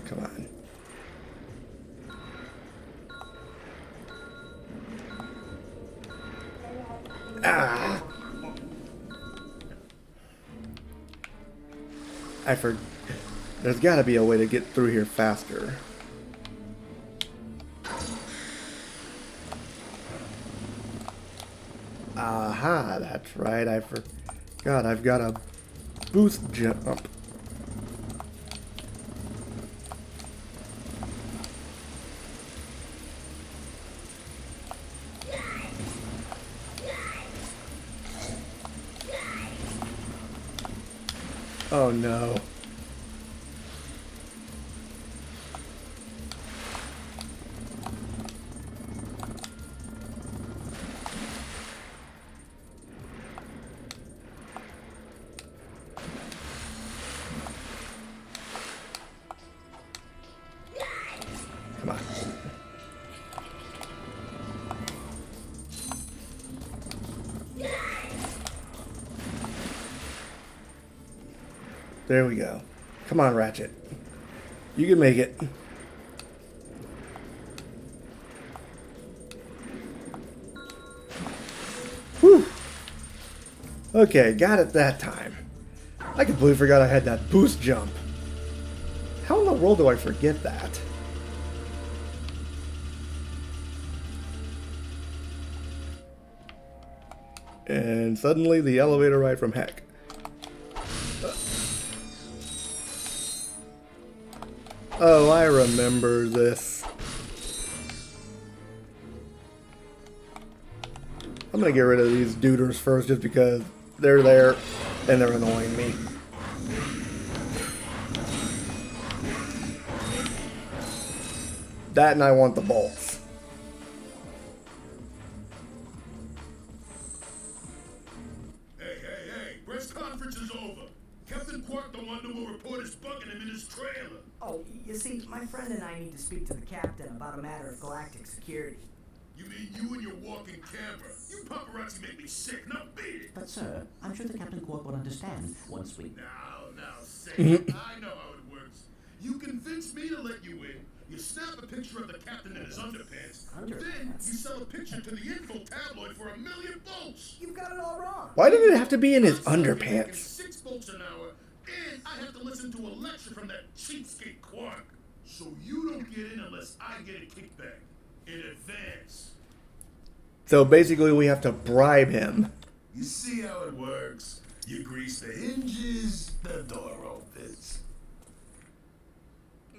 Come on. Ah! There's gotta be a way to get through here faster. Aha, that's right. I forgot I've got a boost jump. Oh no. Come on. There we go. Come on, Ratchet. You can make it. Whew. Okay, got it that time. I completely forgot I had that boost jump. How in the world do I forget that? And suddenly the elevator ride from heck. Oh, I remember this. I'm gonna get rid of these duders first just because they're there and they're annoying me. That and I want the bolts. Hey, press conference is over. Captain Quark the one will report is bugging him in his trailer. Oh, you see, my friend and I need to speak to the captain about a matter of galactic security. You mean you and your walking camera? You paparazzi make me sick, not beat it. But sir, I'm sure the Captain Quark will understand once we... Now, say it. I know how it works. You convince me to let you in. You snap a picture of the captain in his underpants. Then you sell a picture to the info tabloid for $1 million volts. You've got it all wrong. Why did it have to be in his I'm making underpants? 6 volts an hour, and I have to listen to a lecture from that cheapskate Quark. So you don't get in unless I get a kickback in advance. So basically we have to bribe him. You see how it works? You grease the hinges, the door opens.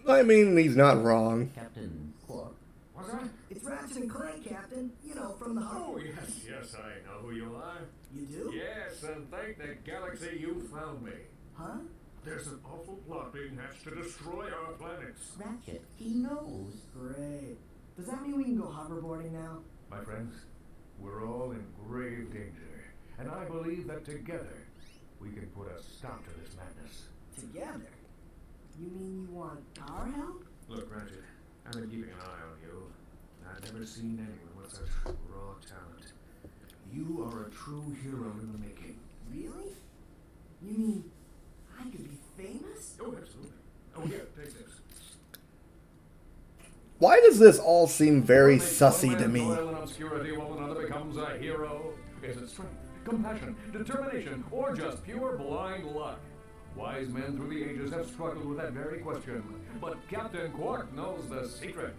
I mean, he's not wrong. Captain Quark. What's that? It's Ratchet and Clank, Captain. You know, from the Oh, home. yes, I know who you are. You do? Yes, and thank the galaxy you found me. Huh? There's an awful plot being hatched to destroy our planets. Ratchet, he knows. Great. Does that mean we can go hoverboarding now? My friends, we're all in grave danger, and I believe that together we can put a stop to this madness. Together? You mean you want our help? Look, Ratchet, I've been keeping an eye on you. I've never seen anyone with such raw talent. You are a true hero in the making. Really? You mean I could be famous? Oh, absolutely. Oh, here, take this. Why does this all seem very What makes sussy one to man me? toil in obscurity while another becomes a hero? Is it strength, compassion, determination, or just pure blind luck? Wise men through the ages have struggled with that very question, but Captain Quark knows the secret.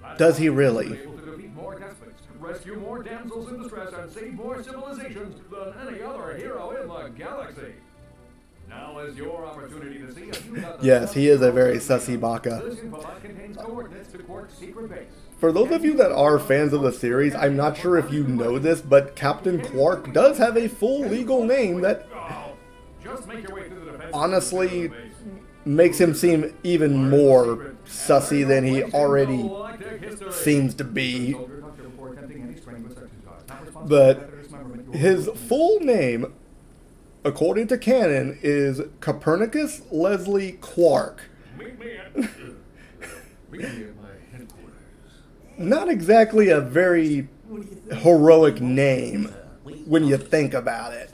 That's Does he why really? he's able to defeat more despots, rescue more damsels in distress, and save more civilizations than any other hero in the galaxy. Now is your opportunity to see if you got the Yes, he is a very stuff sussy baka. This infobot contains coordinates to Quark's secret base. For those of you that are fans of the series, I'm not sure if you know this, but Captain Quark does have a full legal name that Oh, just make your way through the defense. honestly makes him seem even more sussy than he already seems to be. But his full name, according to canon, is Copernicus Leslie Quark. Meet me at my headquarters. Not exactly a very heroic name when you think about it.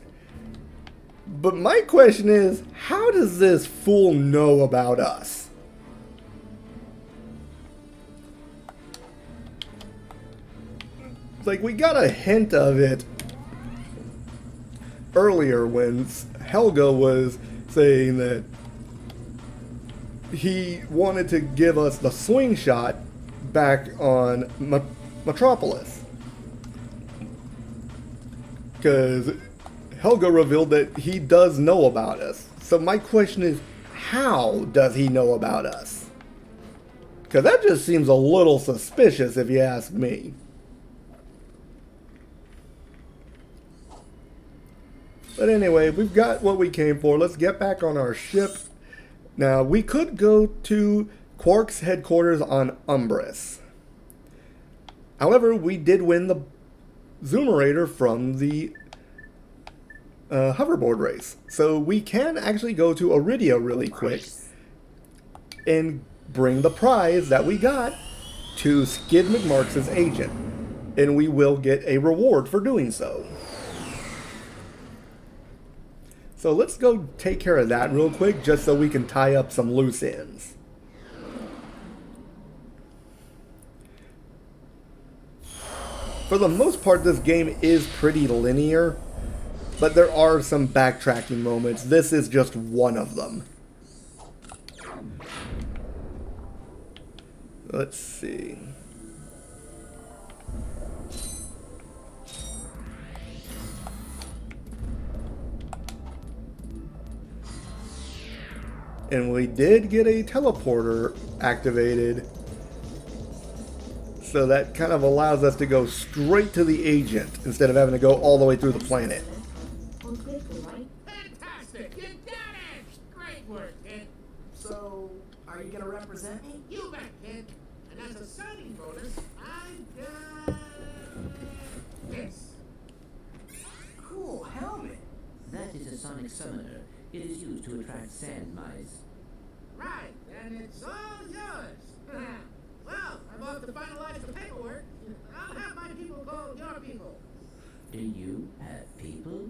But my question is, how does this fool know about us? Like, we got a hint of it earlier when Helga was saying that he wanted to give us the swing shot back on Metropolis. Because Helga revealed that he does know about us. So my question is, how does he know about us? Because that just seems a little suspicious if you ask me. But anyway, we've got what we came for. Let's get back on our ship. Now, we could go to Quark's headquarters on Umbris. However, we did win the Zoomerator from the hoverboard race. So we can actually go to Iridia really quick and bring the prize that we got to Skid McMarks' agent. And we will get a reward for doing so. So let's go take care of that real quick just so we can tie up some loose ends. For the most part, this game is pretty linear, but there are some backtracking moments. This is just one of them. Let's see. And we did get a teleporter activated. So that kind of allows us to go straight to the agent instead of having to go all the way through the planet. Fantastic! You did it! Great work, kid. So, are you gonna represent me? You bet, kid. And as a signing bonus, I got this. Cool helmet. That is a sonic summoner. It is used to attract sand mice. Right, and it's all yours. Well, I'm off to finalize the paperwork. I'll have my people call your people. Do you have people?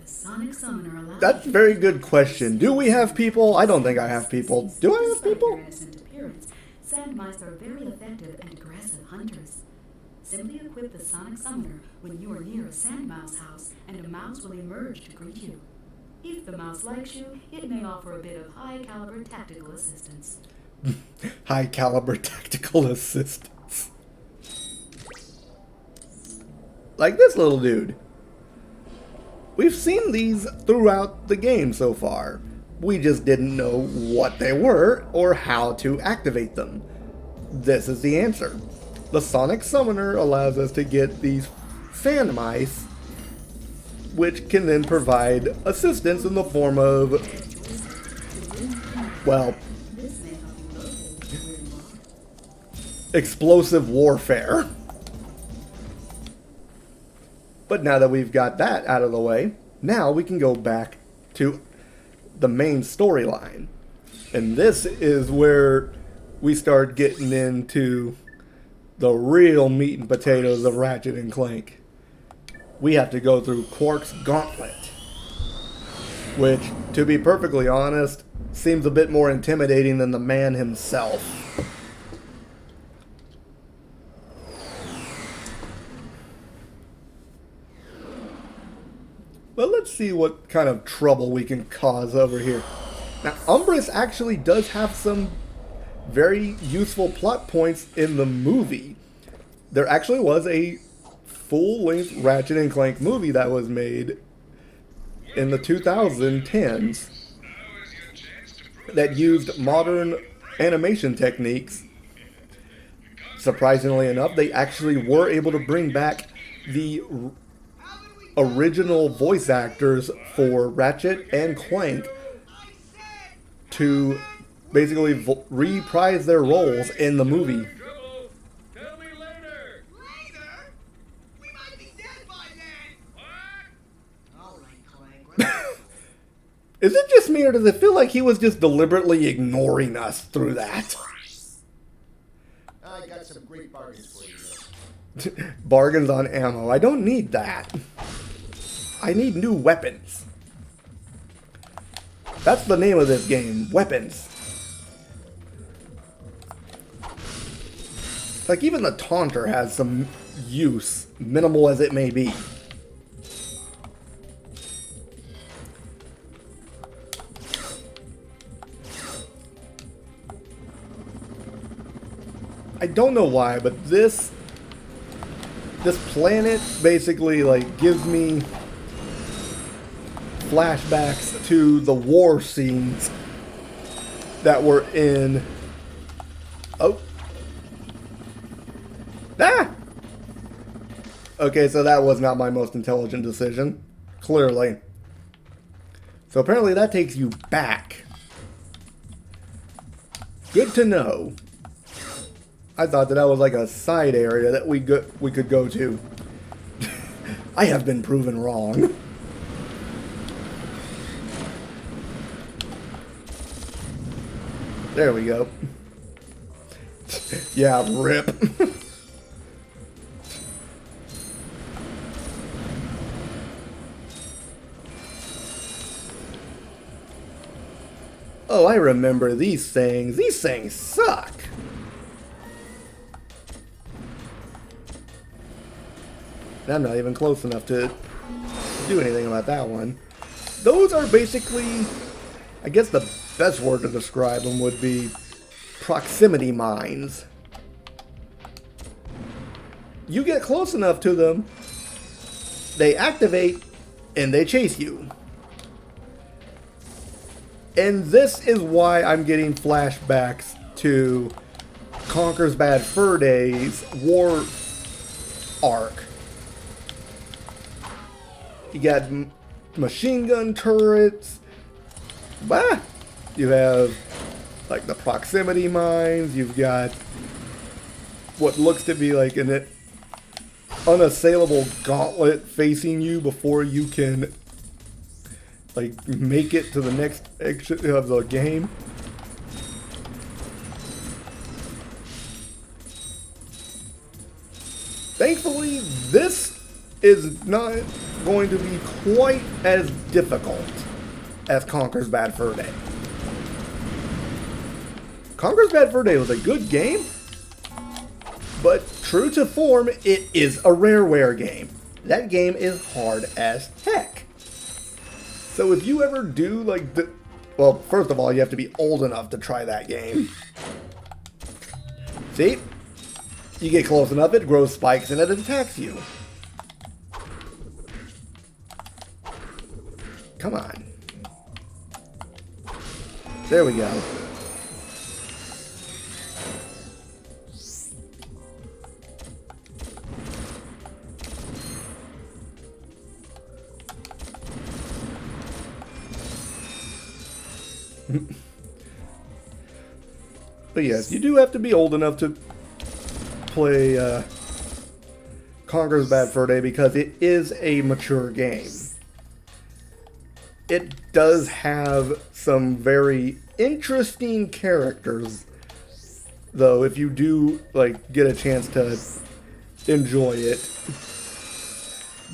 The Sonic Summoner allows. That's a very good question. Do we have people? I don't think I have people. Do I have people? Despite their innocent appearance, sand mice are very effective and aggressive hunters. Simply equip the Sonic Summoner when you are near a sand mouse house, and a mouse will emerge to greet you. If the mouse likes you, it may offer a bit of high-caliber tactical assistance. High-caliber tactical assistance. Like this little dude. We've seen these throughout the game so far. We just didn't know what they were or how to activate them. This is the answer. The Sonic Summoner allows us to get these sand mice, which can then provide assistance in the form of, well, explosive warfare. But now that we've got that out of the way, now we can go back to the main storyline. And this is where we start getting into the real meat and potatoes of Ratchet and Clank. We have to go through Quark's Gauntlet, which, to be perfectly honest, seems a bit more intimidating than the man himself. But let's see what kind of trouble we can cause over here. Now, Umbris actually does have some very useful plot points in the movie. There actually was a full-length Ratchet and Clank movie that was made in the 2010s that used modern animation techniques. Surprisingly enough, they actually were able to bring back the original voice actors for Ratchet and Clank to basically reprise their roles in the movie. Tell me later. Later? We might be dead by then. What? All right, Clank. Is it just me, or does it feel like he was just deliberately ignoring us through that? I got some great bargains for you. Bargains on ammo. I don't need that. I need new weapons. That's the name of this game. Weapons. Like, even the taunter has some use, minimal as it may be. I don't know why, but this this planet basically like gives me flashbacks to the war scenes that were in. Oh. Ah! Okay, so that was not my most intelligent decision. Clearly. So apparently that takes you back. Good to know. I thought that was like a side area that we could go to. I have been proven wrong. There we go. Yeah, rip. Oh, I remember these things. These things suck. I'm not even close enough to do anything about that one. Those are basically, I guess the best word to describe them would be proximity mines. You get close enough to them, they activate, and they chase you. And this is why I'm getting flashbacks to Conker's Bad Fur Days war arc. You got machine gun turrets. Bah! You have like the proximity mines. You've got what looks to be like an unassailable gauntlet facing you before you can like make it to the next exit of the game. Thankfully, this is not going to be quite as difficult as Conker's Bad Fur Day. Conker's Bad Fur Day was a good game, but true to form, it is a Rareware game. That game is hard as heck. So if you ever do like well, first of all, you have to be old enough to try that game. See? You get close enough, it grows spikes and it attacks you. Come on. There we go. But yes, you do have to be old enough to play Conker's Bad Fur Day because it is a mature game. It does have some very interesting characters, though, if you do like get a chance to enjoy it.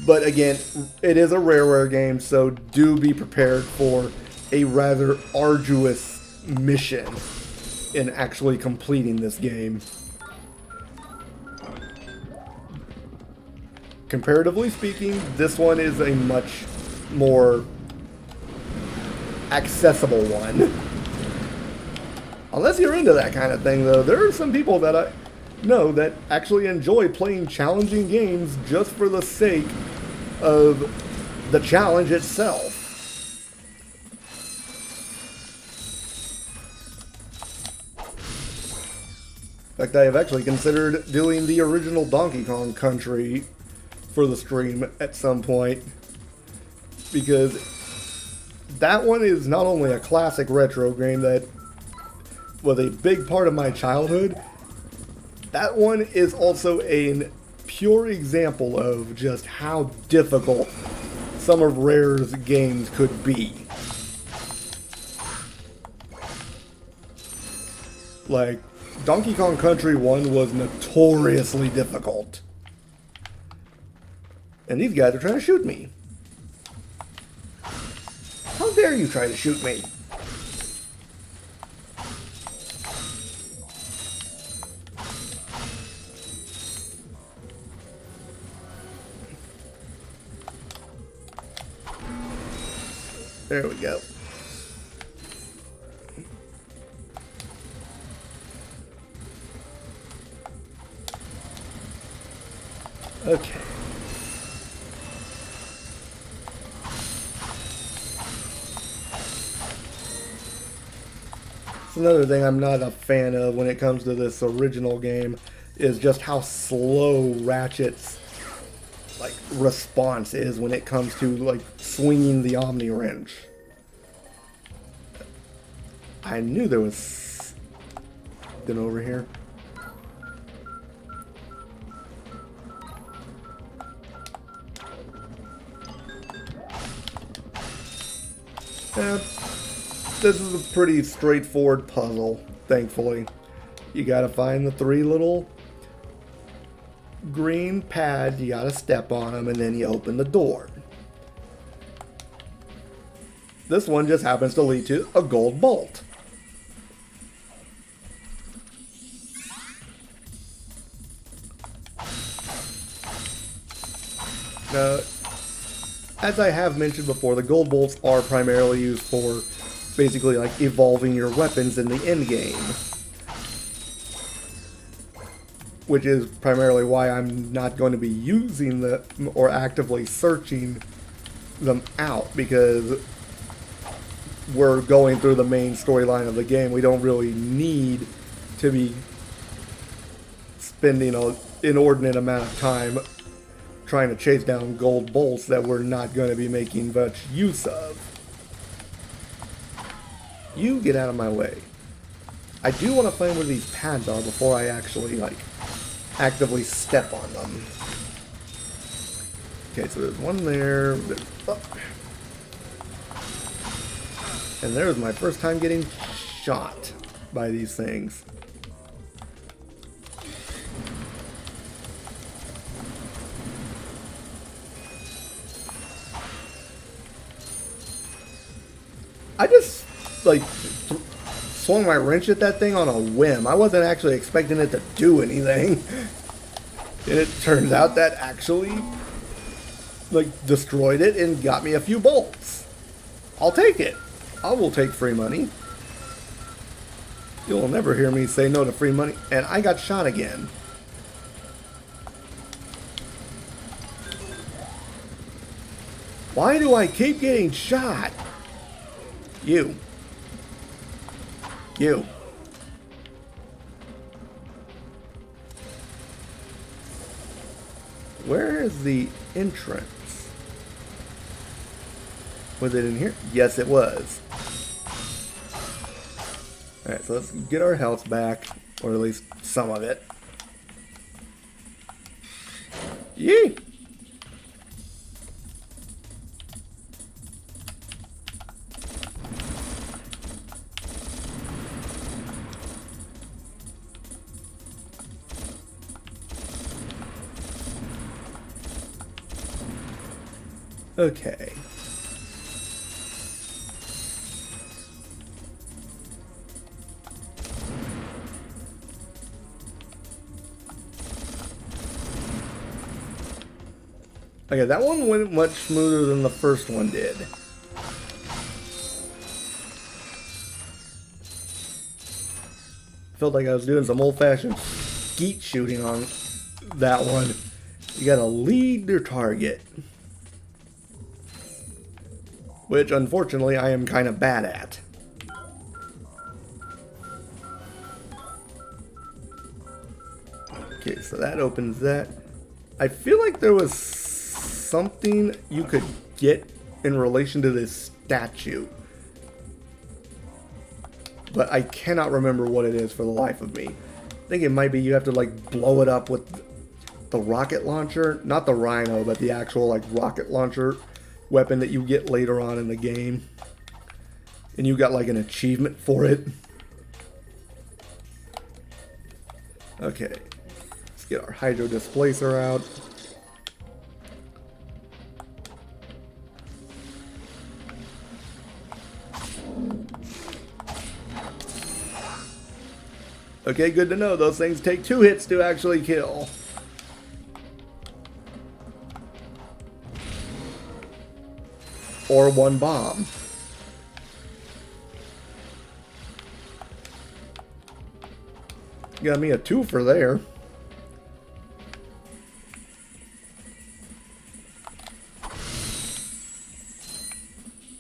But again, it is a Rareware game, so do be prepared for a rather arduous mission in actually completing this game. Comparatively speaking, this one is a much more accessible one. Unless you're into that kind of thing, though, there are some people that I know that actually enjoy playing challenging games just for the sake of the challenge itself. In fact, I have actually considered doing the original Donkey Kong Country for the stream at some point, because that one is not only a classic retro game that was a big part of my childhood, that one is also a pure example of just how difficult some of Rare's games could be. Like, Donkey Kong Country 1 was notoriously difficult. And these guys are trying to shoot me. How dare you try to shoot me? There we go. Okay. It's another thing I'm not a fan of when it comes to this original game is just how slow Ratchet's like response is when it comes to like swinging the Omni wrench. I knew there was something over here. This is a pretty straightforward puzzle, thankfully. You gotta find the 3 little green pads, you gotta step on them, and then you open the door. This one just happens to lead to a gold bolt. Now, as I have mentioned before, the gold bolts are primarily used for basically like evolving your weapons in the end game. Which is primarily why I'm not going to be using them or actively searching them out, because we're going through the main storyline of the game. We don't really need to be spending an inordinate amount of time trying to chase down gold bolts that we're not going to be making much use of. You get out of my way. I do want to find where these pads are before I actually like actively step on them. Okay, so there's one there. And there's my first time getting shot by these things. I just, like, swung my wrench at that thing on a whim. I wasn't actually expecting it to do anything. And it turns out that actually, like, destroyed it and got me a few bolts. I'll take it. I will take free money. You'll never hear me say no to free money. And I got shot again. Why do I keep getting shot? You. Where is the entrance? Was it in here? Yes, it was. Alright, so let's get our health back, or at least some of it. Yee! Okay. Okay, that one went much smoother than the first one did. Felt like I was doing some old-fashioned skeet shooting on that one. You gotta lead your target. Which, unfortunately, I am kind of bad at. Okay, so that opens that. I feel like there was something you could get in relation to this statue. But I cannot remember what it is for the life of me. I think it might be you have to, like, blow it up with the rocket launcher. Not the Rhino, but the actual, like, rocket launcher weapon that you get later on in the game. And you got like an achievement for it. Okay. Let's get our hydro displacer out. Okay, good to know. Those things take 2 hits to actually kill. Or 1 bomb. Got me a 2 for there.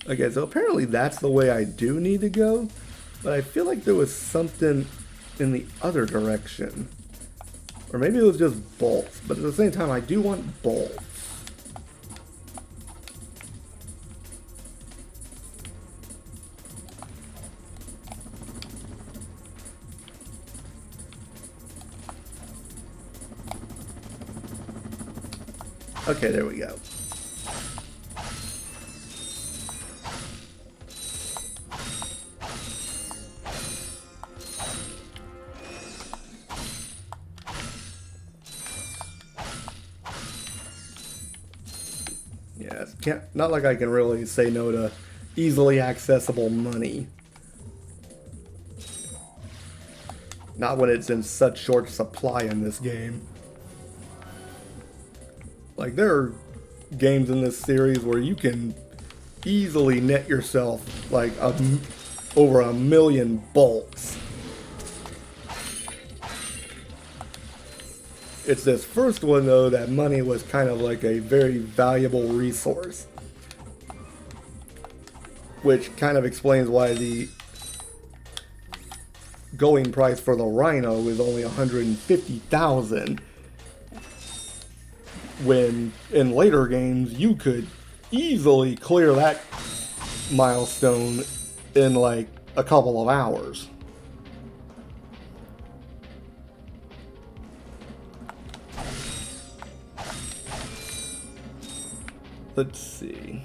Okay, so apparently that's the way I do need to go, but I feel like there was something in the other direction. Or maybe it was just bolts, but at the same time I do want bolts. Okay, there we go. Not like I can really say no to easily accessible money. Not when it's in such short supply in this game. Like, there are games in this series where you can easily net yourself like over 1 million bolts. It's this first one, though, that money was kind of like a very valuable resource. Which kind of explains why the going price for the Rhino is only 150,000. When in later games you could easily clear that milestone in like a couple of hours. Let's see.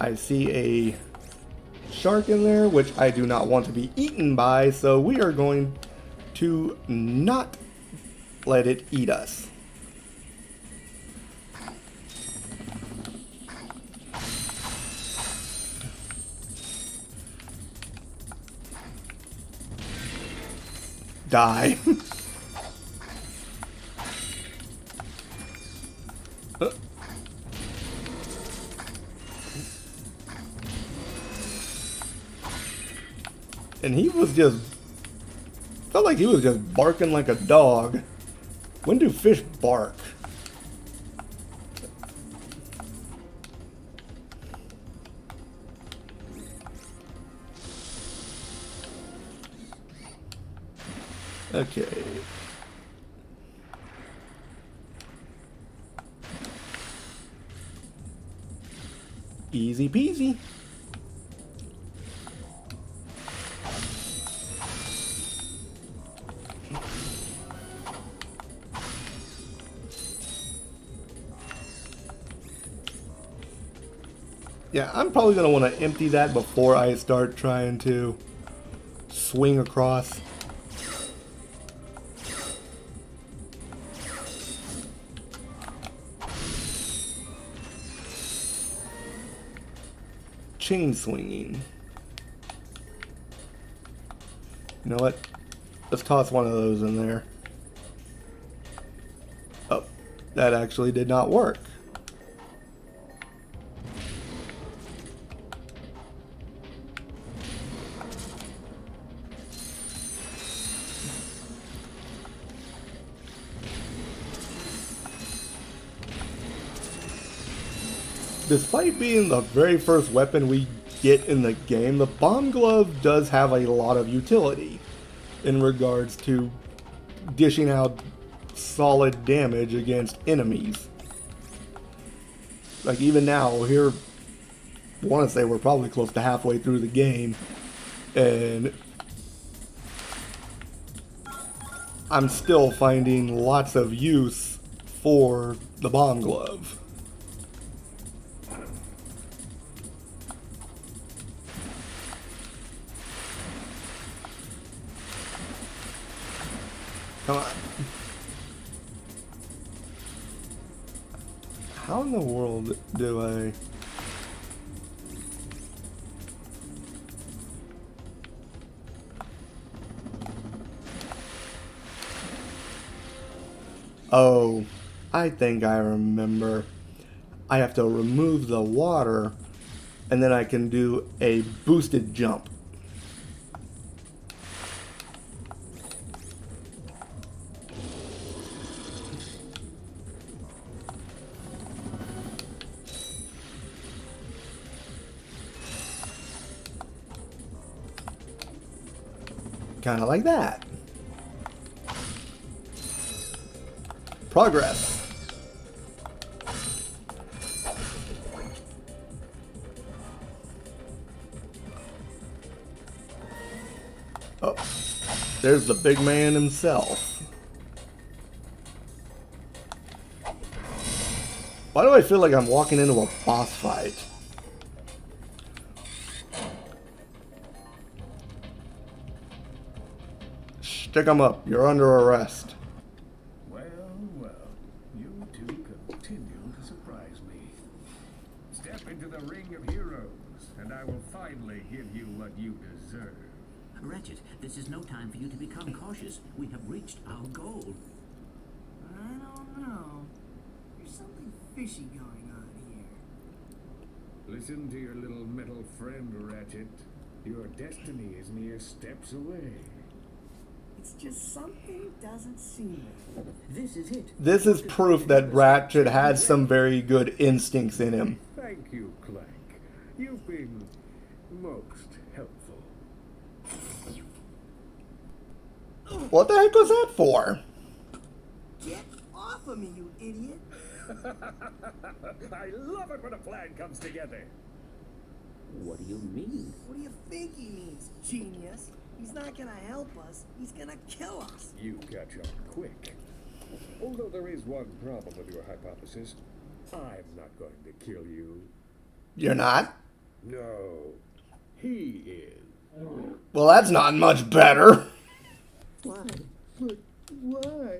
I see a shark in there, which I do not want to be eaten by, so we are going to not let it eat us. Die. And he was just, felt like he was just barking like a dog. When do fish bark? Okay. Easy peasy. Yeah, I'm probably going to want to empty that before I start trying to swing across. Chain swinging. You know what? Let's toss one of those in there. Oh, that actually did not work. Despite being the very first weapon we get in the game, the bomb glove does have a lot of utility in regards to dishing out solid damage against enemies. Like even now, here, I want to say we're probably close to halfway through the game, and I'm still finding lots of use for the bomb glove. Come on. How in the world do I... Oh, I think I remember. I have to remove the water, and then I can do a boosted jump. Kind of like that. Progress. Oh, there's the big man himself. Why do I feel like I'm walking into a boss fight? Stick 'em up. You're under arrest. Well, well, you two continue to surprise me. Step into the ring of heroes, and I will finally give you what you deserve. Ratchet, this is no time for you to become cautious. We have reached our goal. I don't know. There's something fishy going on here. Listen to your little metal friend, Ratchet. Your destiny is mere steps away. It's just something doesn't seem right. This is it. This is proof that Ratchet has some very good instincts in him. Thank you, Clank. You've been most helpful. What the heck was that for? Get off of me, you idiot! I love it when a plan comes together. What do you mean? What do you think he means, genius? He's not gonna help us. He's gonna kill us. You catch on quick. Although there is one problem with your hypothesis. I'm not going to kill you. You're not? No, he is. Well, that's not much better. Why? But why?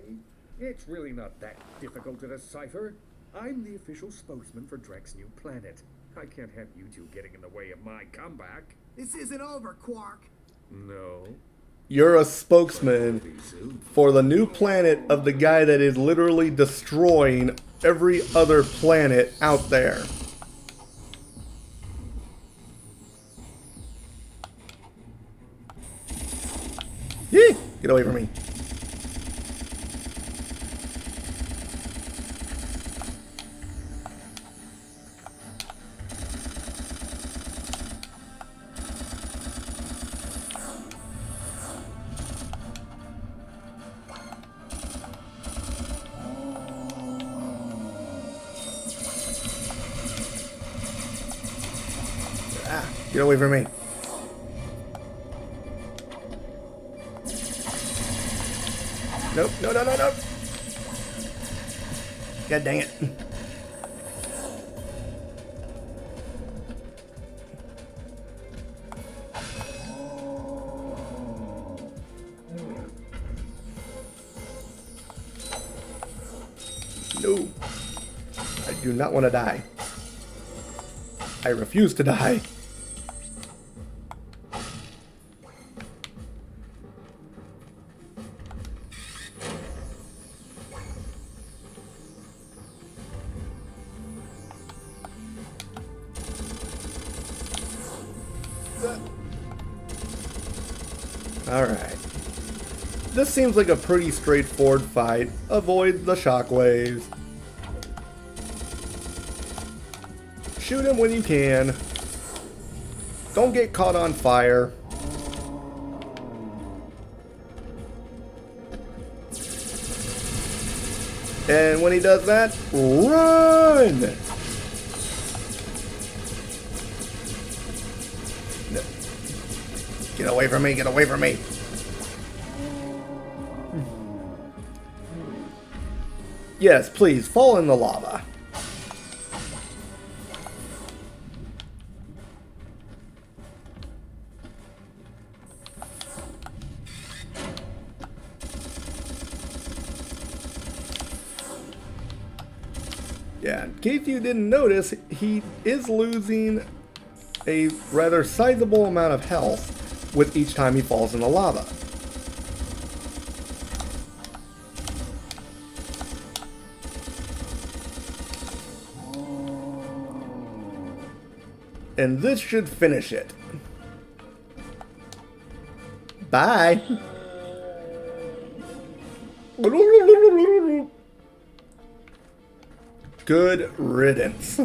It's really not that difficult to decipher. I'm the official spokesman for Drek's new planet. I can't have you two getting in the way of my comeback. This isn't over, Quark. No. You're a spokesman for the new planet of the guy that is literally destroying every other planet out there. Yee! Get away from me. Get away from me. Nope, no, no, no, no. God dang it. No. I do not want to die. I refuse to die. Alright. This seems like a pretty straightforward fight. Avoid the shockwaves. Shoot him when you can. Don't get caught on fire. And when he does that, run! No. Get away from me, get away from me. Yes, please, fall in the lava. Yeah, in case you didn't notice, he is losing a rather sizable amount of health with each time he falls in the lava. And this should finish it. Bye. Good riddance.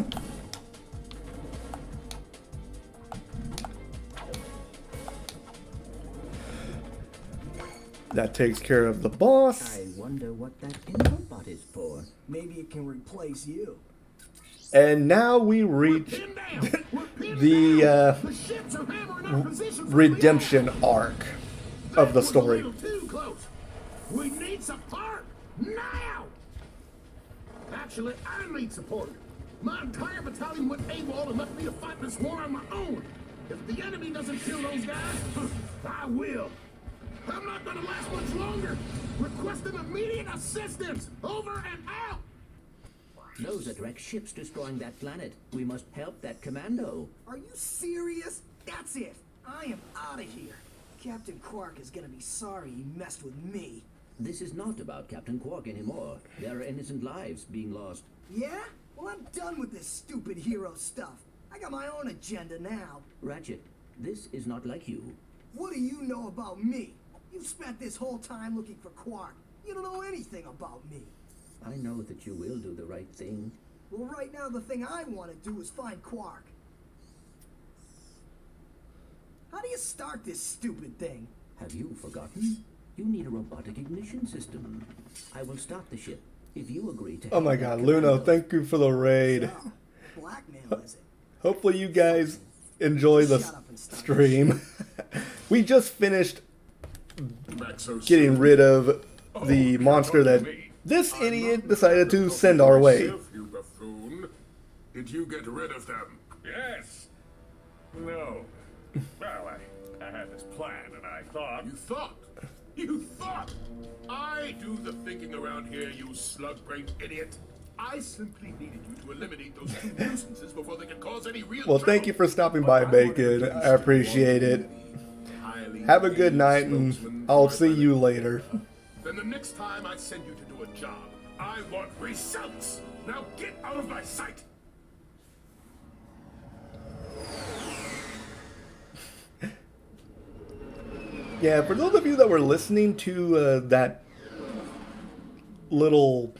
That takes care of the boss. I wonder what that infobot is for. Maybe it can replace you. And now we reach the redemption arc of the story. We need support now! Actually, I need support. My entire battalion went AWOL and left me to fight this war on my own. If the enemy doesn't kill those guys, I will. I'm not gonna last much longer. Requesting immediate assistance. Over and out. Those are direct ships destroying that planet. We must help that commando. Are you serious? That's it. I am out of here. Captain Quark is gonna be sorry he messed with me. This is not about Captain Quark anymore. There are innocent lives being lost. Yeah? Well, I'm done with this stupid hero stuff. I got my own agenda now. Ratchet, this is not like you. What do you know about me? You've spent this whole time looking for Quark. You don't know anything about me. I know that you will do the right thing. Well, right now the thing I want to do is find Quark. How do you start this stupid thing? Have you forgotten? You need a robotic ignition system. I will start the ship if you agree to. Oh my god, Luno, thank you for the raid. So, blackmail is it? Hopefully you guys enjoy the stream. We just finished getting rid of the monster that this idiot decided to send our way. You buffoon. Did you get rid of them? Yes. No. Well, I had this plan, and I thought... You thought? You thought? I do the thinking around here, you slug-brained idiot. I simply needed you to eliminate those two nuisances before they could cause any real Well, thank you for stopping by, Bacon. I appreciate it. Have a good night, and I'll see you later. Then the next time I send you to do a job, I want results. Now get out of my sight. Yeah, for those of you that were listening to that little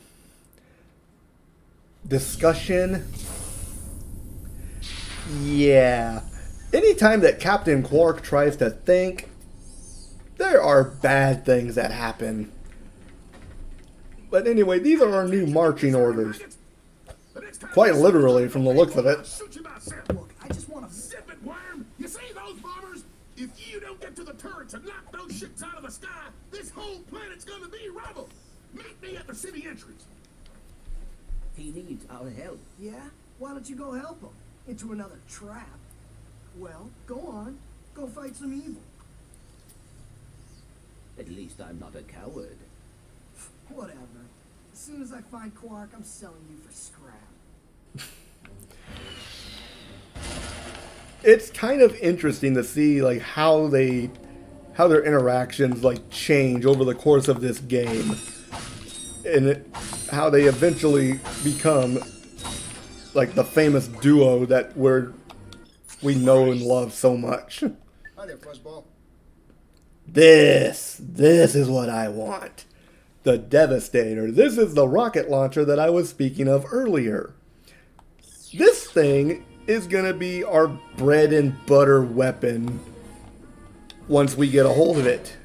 discussion, yeah, anytime that Captain Quark tries to think, there are bad things that happen. But anyway, these are our new marching orders. Quite literally, from the looks of it. Look, I just want to Zip it, worm! You see those bombers? If you don't get to the turrets and knock those ships out of the sky, this whole planet's gonna be rubble! Meet me at the city entrance! He needs our help. Yeah? Why don't you go help him? Into another trap. Well, go on. Go fight some evil. At least I'm not a coward. Whatever. As soon as I find Quark, I'm selling you for scrap. It's kind of interesting to see like how their interactions like change over the course of this game, and how they eventually become like the famous duo that we know and love so much. Hi there, fuzzball. This is what I want. The Devastator. This is the rocket launcher that I was speaking of earlier. This thing is gonna be our bread and butter weapon once we get a hold of it.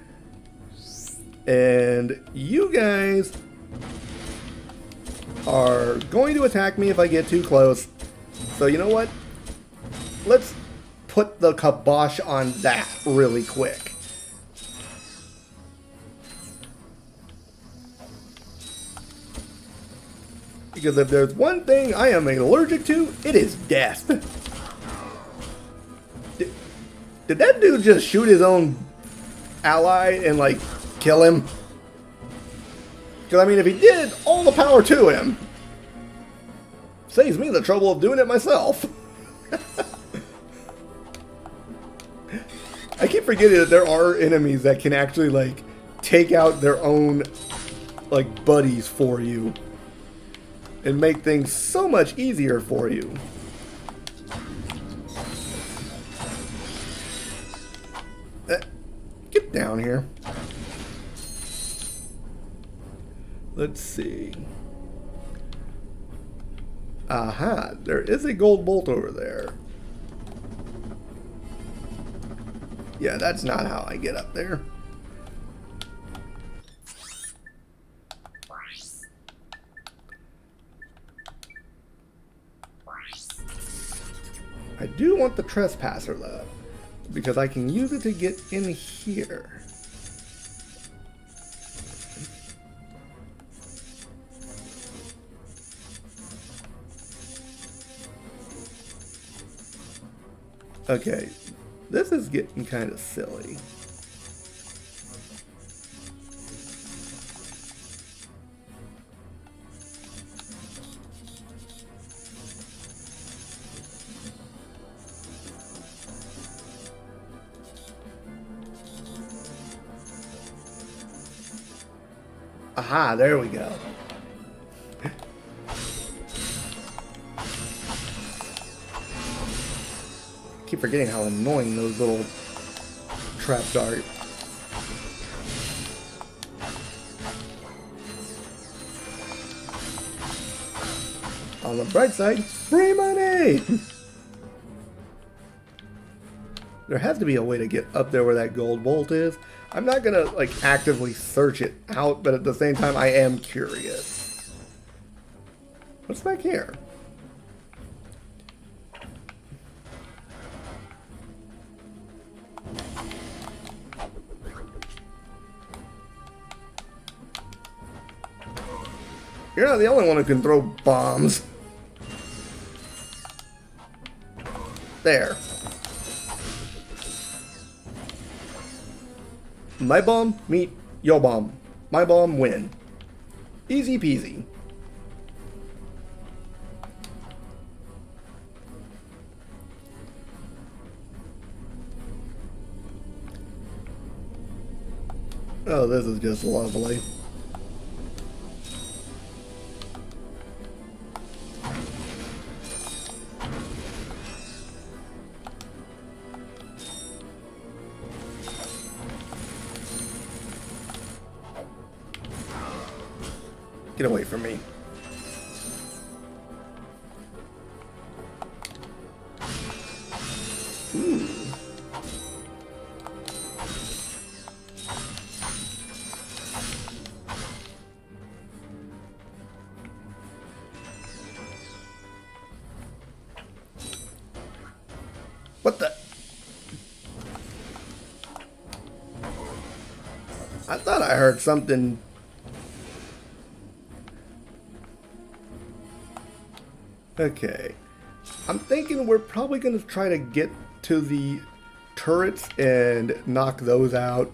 And you guys are going to attack me if I get too close. So you know what? Let's put the kibosh on that really quick. Because if there's one thing I am allergic to, it is death. Did that dude just shoot his own ally and, like, kill him? Because, I mean, if he did, all the power to him. Saves me the trouble of doing it myself. I keep forgetting that there are enemies that can actually, like, take out their own, like, buddies for you. And make things so much easier for you. Get down here. Let's see. Aha, there is a gold bolt over there. Yeah, that's not how I get up there. do want the trespasser though, because I can use it to get in here. Okay, this is getting kind of silly. Aha, there we go. Keep forgetting how annoying those little traps are. On the bright side, free money! There has to be a way to get up there where that gold bolt is. I'm not gonna like actively search it out, but at the same time I am curious. What's back here? You're not the only one who can throw bombs. There. My bomb meet your bomb. My bomb win. Easy peasy. Oh, this is just lovely. Get away from me. Ooh. What the? I thought I heard something. Okay, I'm thinking we're probably going to try to get to the turrets and knock those out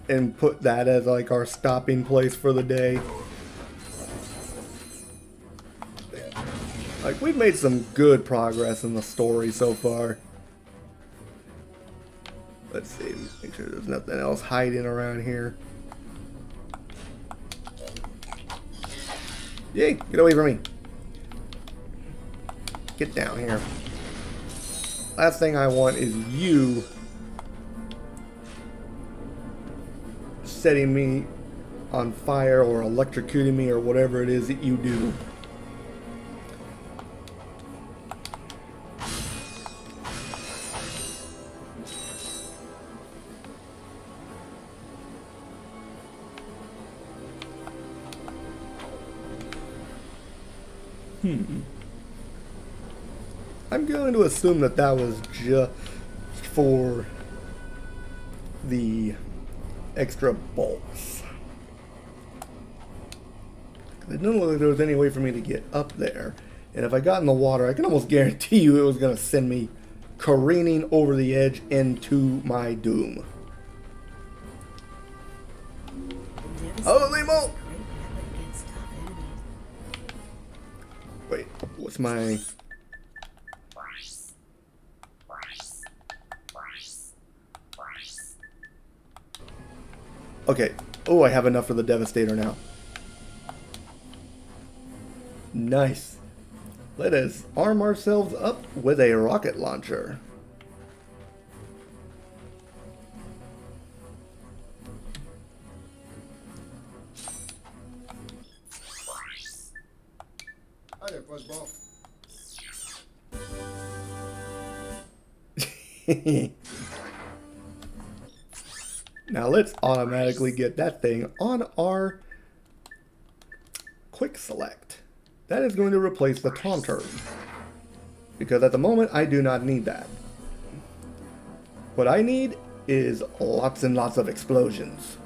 and put that as like our stopping place for the day. Like, we've made some good progress in the story so far. Let's see, make sure there's nothing else hiding around here. Yay, get away from me. Get down here. Last thing I want is you setting me on fire or electrocuting me or whatever it is that you do. I'm going to assume that that was just for the extra bolts. It didn't look like there was any way for me to get up there. And if I got in the water, I can almost guarantee you it was going to send me careening over the edge into my doom. Holy moly! Wait, what's my... Okay. Oh, I have enough for the Devastator now. Nice. Let us arm ourselves up with a rocket launcher. Hi there, Fuzzball. Now let's automatically get that thing on our quick select. That is going to replace the taunter. Because at the moment, I do not need that. What I need is lots and lots of explosions.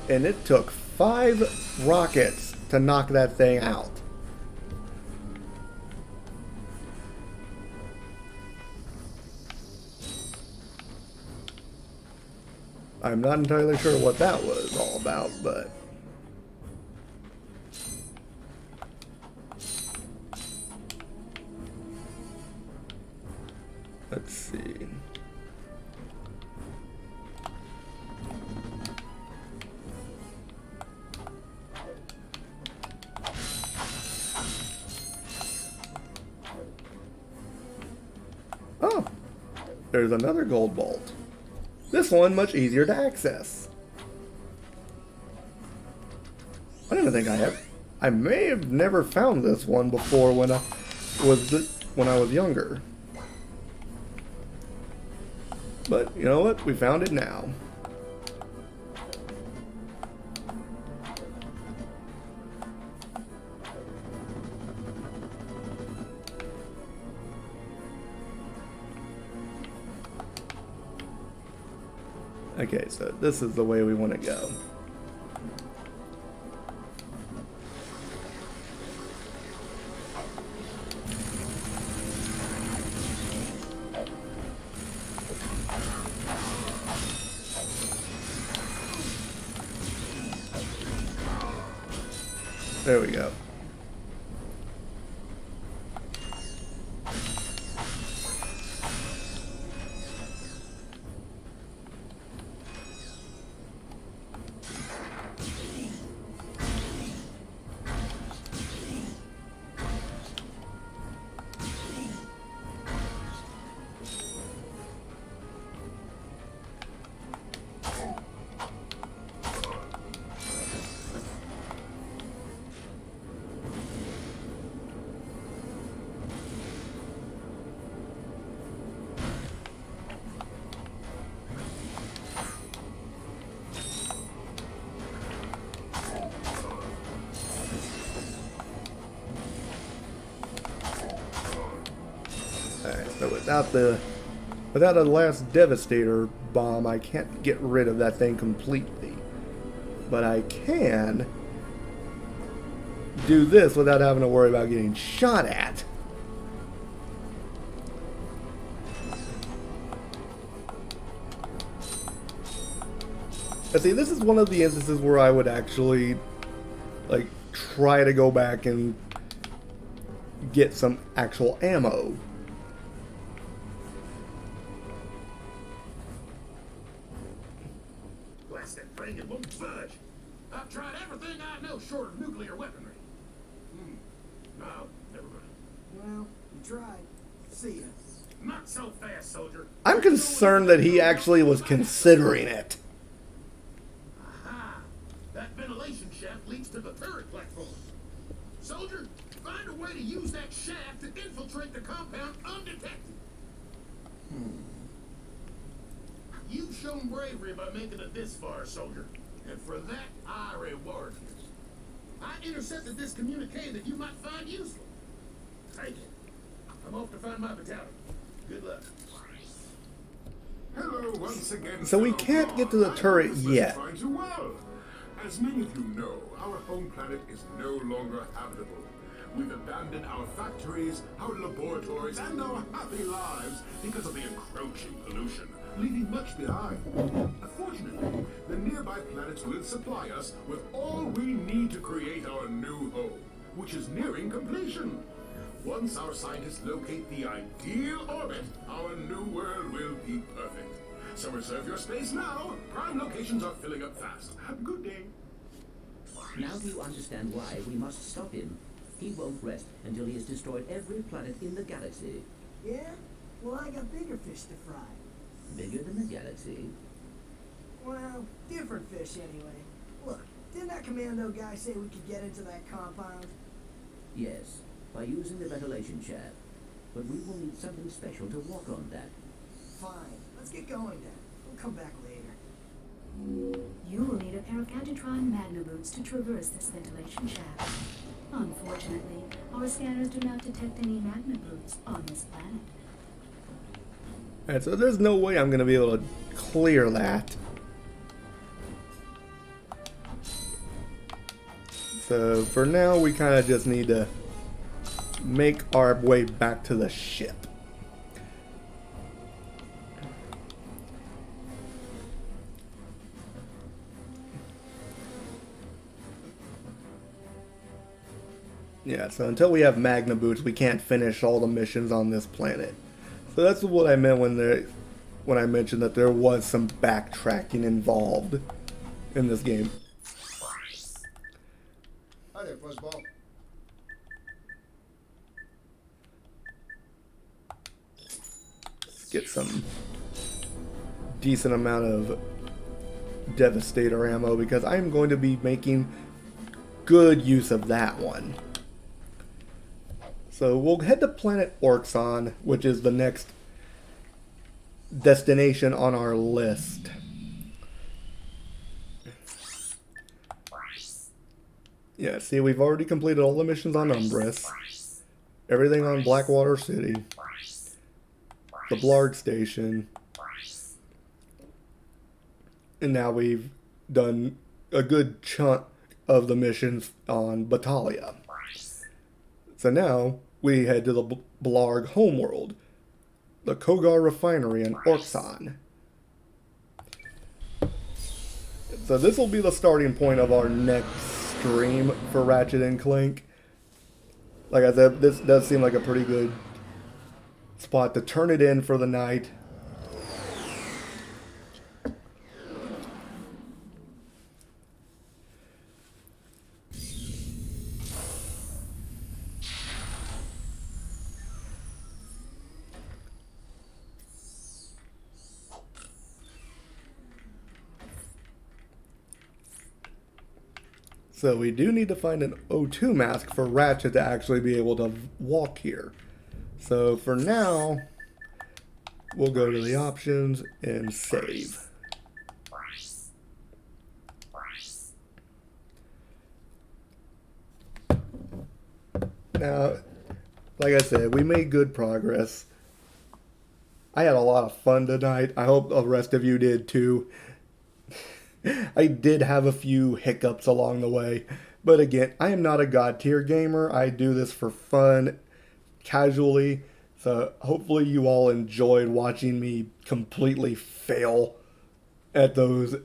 And it took 5 rockets to knock that thing out. I'm not entirely sure what that was all about, but... let's see. Oh, there's another gold bolt. This one much easier to access. I don't think I have. I may have never found this one before when I was younger. But you know what? We found it now. Okay, so this is the way we want to go. There we go. So without a last Devastator bomb, I can't get rid of that thing completely. But I can do this without having to worry about getting shot at. But see, this is one of the instances where I would actually, like, try to go back and get some actual ammo. Blast that thing, it won't budge. I've tried everything I know short of nuclear weaponry. No, never mind. Well, you tried. See ya. Not so fast, soldier. I'm concerned that he actually was considering it. Aha! That ventilation shaft leads to the turret platform. Soldier, find a way to use that shaft to infiltrate the compound undetected. You've shown bravery by making it this far, soldier. And for that, I reward you. I intercepted this communique that you might find useful. Take it. I'm off to find my battalion. Good luck. Hello once again. So we can't get to the turret yet. Find you well. As many of you know, our home planet is no longer habitable. We've abandoned our factories, our laboratories, and our happy lives because of the encroaching pollution, leaving much behind. Fortunately, the nearby planets will supply us with all we need to create our new home, which is nearing completion. Once our scientists locate the ideal orbit, our new world will be perfect. So reserve your space now. Prime locations are filling up fast. Good day. Now do you understand why we must stop him? He won't rest until he has destroyed every planet in the galaxy. Yeah? Well, I got bigger fish to fry. Bigger than the galaxy? Well, different fish anyway. Look, Didn't that commando guy say we could get into that compound? Yes, by using the ventilation shaft. But we will need something special to walk on that. Fine, let's get going then. We'll come back later. You will need a pair of Gadgetron Magna boots to traverse this ventilation shaft. Unfortunately, our scanners do not detect any Magna boots on this planet. Alright, so there's no way I'm going to be able to clear that. So for now, we kind of just need to make our way back to the ship. Yeah, so until we have Magna Boots, we can't finish all the missions on this planet. So that's what I meant when I mentioned that there was some backtracking involved in this game. Hi there, Fuzzball. Get some decent amount of Devastator ammo because I'm going to be making good use of that one. So we'll head to planet Orxon, which is the next destination on our list. Yeah, see, we've already completed all the missions on Umbrus, everything on Blackwater City, the Blarg Station, and now we've done a good chunk of the missions on Battalia. So now we head to the Blarg homeworld, the Kogar Refinery in Orxon. So this will be the starting point of our next stream for Ratchet and Clank. Like I said, this does seem like a pretty good spot to turn it in for the night. So we do need to find an O2 mask for Ratchet to actually be able to walk here. So for now, we'll go to the options and save. Now, like I said, we made good progress. I had a lot of fun tonight. I hope the rest of you did too. I did have a few hiccups along the way, but again, I am not a god tier gamer. I do this for fun, casually, so hopefully you all enjoyed watching me completely fail at those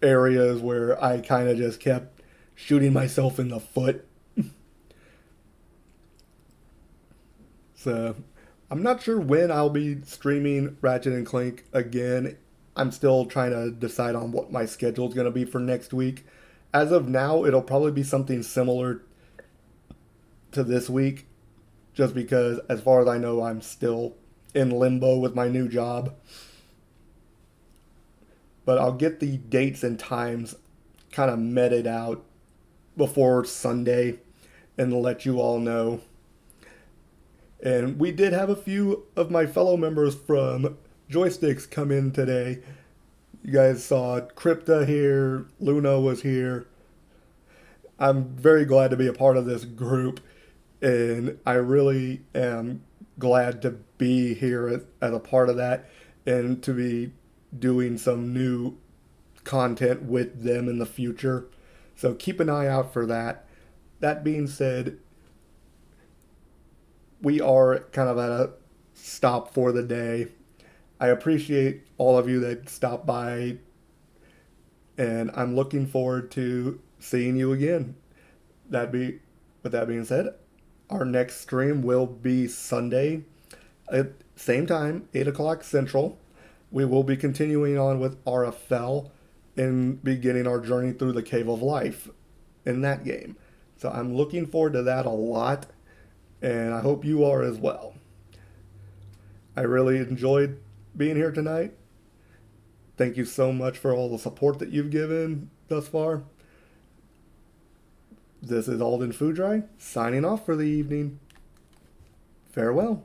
areas where I kind of just kept shooting myself in the foot. So, I'm not sure when I'll be streaming Ratchet and Clank again. I'm still trying to decide on what my schedule is going to be for next week. As of now, it'll probably be something similar to this week, just because, as far as I know, I'm still in limbo with my new job. But I'll get the dates and times kind of meted out before Sunday and let you all know. And we did have a few of my fellow members from Joysticks come in today. You guys saw Crypta here, Luna was here. I'm very glad to be a part of this group, and I really am glad to be here as a part of that and to be doing some new content with them in the future. So keep an eye out for that. That being said, we are kind of at a stop for the day. I appreciate all of you that stopped by, and I'm looking forward to seeing you again. With that being said, our next stream will be Sunday at same time, 8 o'clock Central. We will be continuing on with RFL and beginning our journey through the Cave of Life in that game. So I'm looking forward to that a lot, and I hope you are as well. I really enjoyed being here tonight. Thank you so much for all the support that you've given thus far. This is Alden Foodry, signing off for the evening. Farewell.